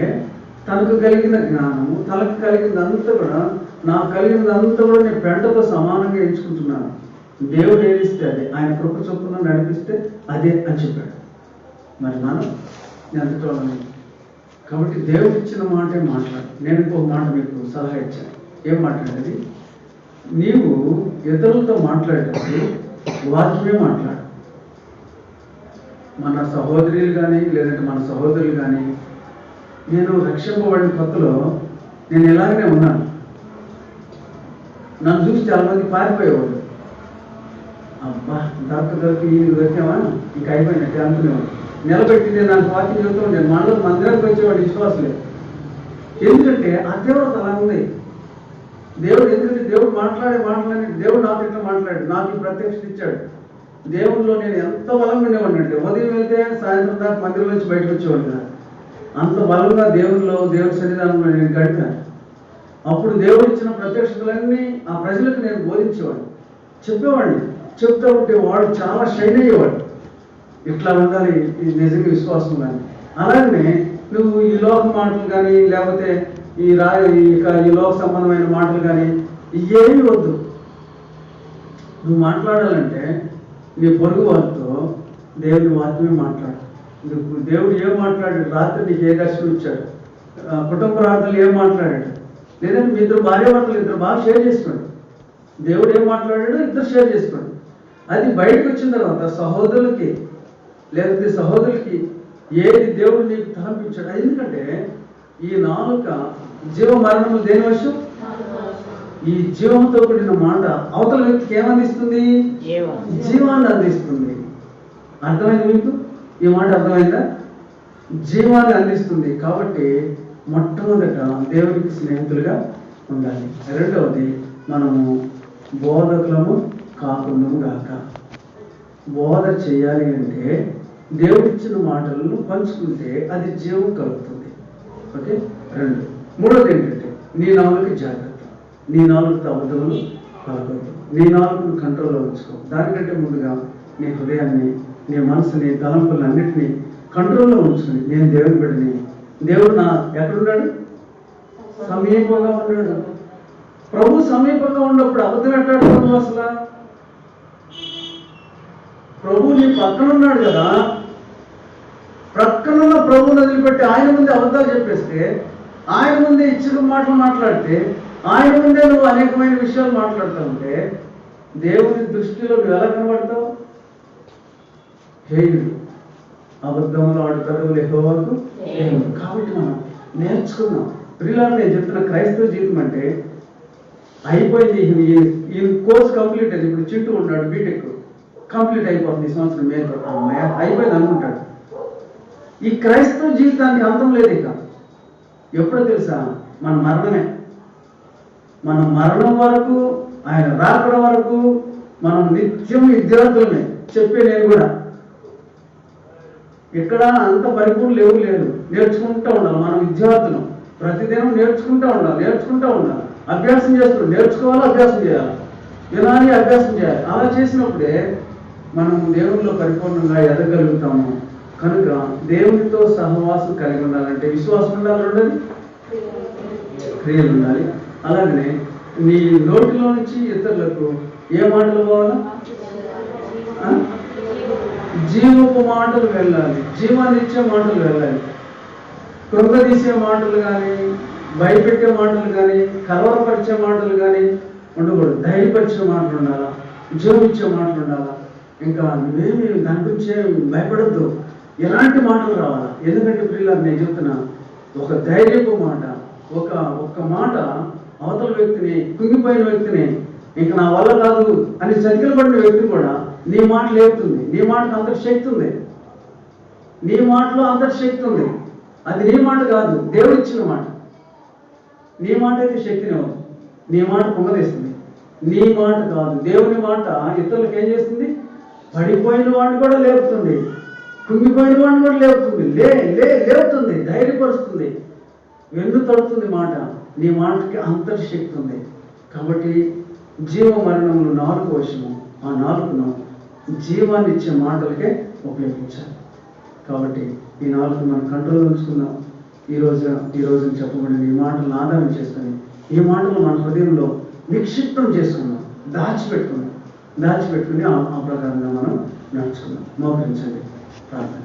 తనకు కలిగిన జ్ఞానము, తనకు కలిగినదంతా కూడా, నాకు కలిగినదంతా కూడా నేను పెంటతో సమానంగా ఎంచుకుంటున్నాను. దేవుడు ఏమిస్తే అదే, ఆయన కృప చొప్పున నడిపిస్తే అదే అని చెప్పాడు. మరి మనం ఎంతటోళ్ళని. కాబట్టి దేవుడు ఇచ్చిన మాటే మాట్లాడు. నేను ఇంకొక మాట మీకు సలహా ఇచ్చాను. ఏం మాట్లాడేది? నీవు ఇతరులతో మాట్లాడేటప్పుడు వాక్యమే మాట్లాడు. మన సహోదరులు కానీ లేదంటే మన సహోదరులు కానీ, నేను రక్షింపబడిన కొత్తలో నేను ఇలాగనే ఉన్నాను. నన్ను చూసి చాలామంది పారిపోయేవాడు. అబ్బా దొరికి దొరికావా ఇంక అయిపోయినట్టు అనుకునేవాడు. నిలబెట్టింది నాకు వాక్యం చెబుతూ ఉండేది. మనలో మందిరానికి వచ్చేవాడు విశ్వాసలేదు. ఎందుకంటే ఆ తీవ్రత అలా ఉంది. దేవుడు మాట్లాడే మాటలని దేవుడు నాతో ఇట్లా మాట్లాడాడు, నాకు ఈ ప్రత్యక్షత ఇచ్చాడు. దేవుడిలో నేను ఎంత బలంగా ఉండేవాడిని అంటే ఉదయం వెళ్తే సాయంత్రం దాకా మందిరం నుంచి బయటకు వచ్చేవాడు కదా. అంత బలంగా దేవుడి సన్నిధానంలో నేను గడిపాను. అప్పుడు దేవుడు ఇచ్చిన ప్రత్యక్షతలన్నీ ఆ ప్రజలకు నేను బోధించేవాడిని, చెప్పేవాడిని. చెప్తూ ఉంటే వాడు చాలా షైన్ అయ్యేవాడు. ఇట్లా ఉండాలి ఇది నిజంగా విశ్వాసం కానీ. అలాగనే నువ్వు ఈ లోక మాటలు కానీ లేకపోతే ఈ లోక సంబంధమైన మాటలు కానీ ఇవేమీ వద్దు. నువ్వు మాట్లాడాలంటే నీ పొరుగు వారితో దేవుని వాక్యమే మాట్లాడు. దేవుడు ఏం మాట్లాడాడు? రాత్రి నీకు ఏ దర్శనం ఇచ్చాడు? కుటుంబ ప్రార్థనలు ఏం మాట్లాడాడు? లేదంటే మీ ఇద్దరు భార్యాభర్తలు ఇద్దరు బాగా షేర్ చేసుకోండి. దేవుడు ఏం మాట్లాడాడు? ఇద్దరు షేర్ చేసుకోండి. అది బయటకు వచ్చిన తర్వాత సహోదరులకి లేకపోతే సహోదరులకి ఏది దేవుడు నీకు తలంపించాడు. ఎందుకంటే ఈ నాలుక జీవ మరణము దేని వశం? ఈ జీవంతో కూడిన మాట అవతల వ్యక్తికి ఏమందిస్తుంది? జీవాన్ని అందిస్తుంది. అర్థమైంది మీకు? ఈ మాట అర్థమైందా? జీవాన్ని అందిస్తుంది. కాబట్టి మొట్టమొదట దేవునికి స్నేహితులుగా ఉండాలి. రెండవది, మనము బోధకులము కాకుండాము గాక. బోధ చేయాలి అంటే దేవుడిచ్చిన మాటలను పంచుకుంటే అది జీవం కలుగుతుంది. ఓకే, రెండు. మూడోది ఏంటంటే, నీ నాలుగుకి జాగ్రత్త. నీ నాలుగుతో అబద్ధములు పలకొద్దు. నీ నాలుగును కంట్రోల్లో ఉంచుకో. దానికంటే ముందుగా నీ హృదయాన్ని, నీ మనసుని, తలంపులను అన్నింటినీ కంట్రోల్లో ఉంచుకుని, నేను దేవుని బిడ్డని, దేవుడు నా ఎక్కడున్నాడు? సమీపంగా ఉన్నాడు. ప్రభు సమీపంగా ఉన్నప్పుడు అబద్ధం ఎట్టాడుతున్నావు? అసలు ప్రభు నీ పక్కన ఉన్నాడు కదా, ప్రక్కనున్న ప్రభువుని వదిలిపెట్టి ఆయన ముందే అబద్ధాలు చెప్పేస్తే, ఆయన ముందే ఇచ్చిన మాటలు మాట్లాడితే, ఆయన ముందే నువ్వు అనేకమైన విషయాలు మాట్లాడుతూ ఉంటే దేవుని దృష్టిలో నువ్వు ఎలా కనబడతావు? హేయుడు, అబద్ధములు ఆడుతాడు యెహోవాకు హేయుడు. కాబట్టి మనం నేర్చుకున్నాం. ప్రియులారా, నేను చెప్తున్న క్రైస్తవ జీవితం అంటే అయిపోయింది. ఈ కోర్స్ కంప్లీట్ అయింది. ఇప్పుడు చింటూ ఉన్నాడు, బీటెక్ కంప్లీట్ అయిపోతుంది ఈ సంవత్సరం మే అయిపోయింది అనుకుంటాడు. ఈ క్రైస్తవ జీవితానికి అంతం లేదు. ఇక ఎప్పుడో తెలుసా? మన మరణమే. మన మరణం వరకు, ఆయన రాకడ వరకు మనం నిత్యం విద్యార్థులమే. చెప్పే నేను కూడా ఇక్కడ అంత పరిపూర్ణ లేదు. నేర్చుకుంటూ ఉండాలి. మనం విద్యార్థులం. ప్రతిదినం నేర్చుకుంటూ ఉండాలి. అభ్యాసం చేస్తున్నాం. నేర్చుకోవాలి, అభ్యాసం చేయాలి, వినాలి, అభ్యాసం చేయాలి. అలా చేసినప్పుడే మనం దేవునిలో పరిపూర్ణంగా ఎదగలుగుతాము. కనుక దేవునితో సహవాసం కలిగి ఉండాలంటే విశ్వాసం ఉండాలి, ఉండదు, క్రియలు ఉండాలి. అలాగనే నీ నోటిలో నుంచి ఇతరులకు ఏ మాటలు పోవాలా? జీవపు మాటలు వెళ్ళాలి. జీవాన్ని ఇచ్చే మాటలు వెళ్ళాలి. కృంగదీసే మాటలు కానీ, భయపెట్టే మాటలు కానీ, కలవరపరిచే మాటలు కానీ ఉండకూడదు. ధైర్యపరిచే మాటలు ఉండాలా, జీవం ఇచ్చే మాటలు ఉండాలా. ఇంకా నువ్వేమి దాని గురించి భయపడద్దు, ఎలాంటి మాటలు రావాలా. ఎందుకంటే ప్రియులారా, నేను చెప్తున్నా, ఒక ధైర్యపు మాట, ఒక్క మాట అవతల వ్యక్తిని, కుంగిపోయిన వ్యక్తిని, ఇంకా నా వల్ల కాదు అని చతికిల పడిన వ్యక్తి కూడా నీ మాట లేపుతుంది. నీ మాటకు అంతటి శక్తి ఉంది. నీ మాటలో అంతటి శక్తి ఉంది. అది నీ మాట కాదు, దేవుడు ఇచ్చిన మాట. నీ మాట అయితే శక్తిని అవ్వదు. నీ మాట కుంగదీస్తుంది. నీ మాట కాదు, దేవుని మాట ఇతరులకు ఏం చేస్తుంది? పడిపోయిన వాడిని కూడా లేపుతుంది, కుంగిపోయిన వాడిని కూడా లేపుతుంది. లేపుతుంది, ధైర్యపరుస్తుంది, వెన్ను తడుతుంది మాట. నీ మాటకి అంతటి శక్తి ఉంది. కాబట్టి జీవ మరణంలో నాలుగు వశము. ఆ నాలుగును జీవాన్ని ఇచ్చే మాటలకే ఉపయోగించాలి. కాబట్టి ఈ నాలుగు మనం కంట్రోల్ ఉంచుకుందాం. ఈ రోజు చెప్పబడిన ఈ మాటలను ఆధారం చేసుకొని ఈ మాటలు మన హృదయంలో నిక్షిప్తం చేసుకున్నాం, దాచిపెట్టుకుని ఆ ప్రకారంగా మనం నడుచుకున్నాం. మోకరించండి, ప్రార్థన.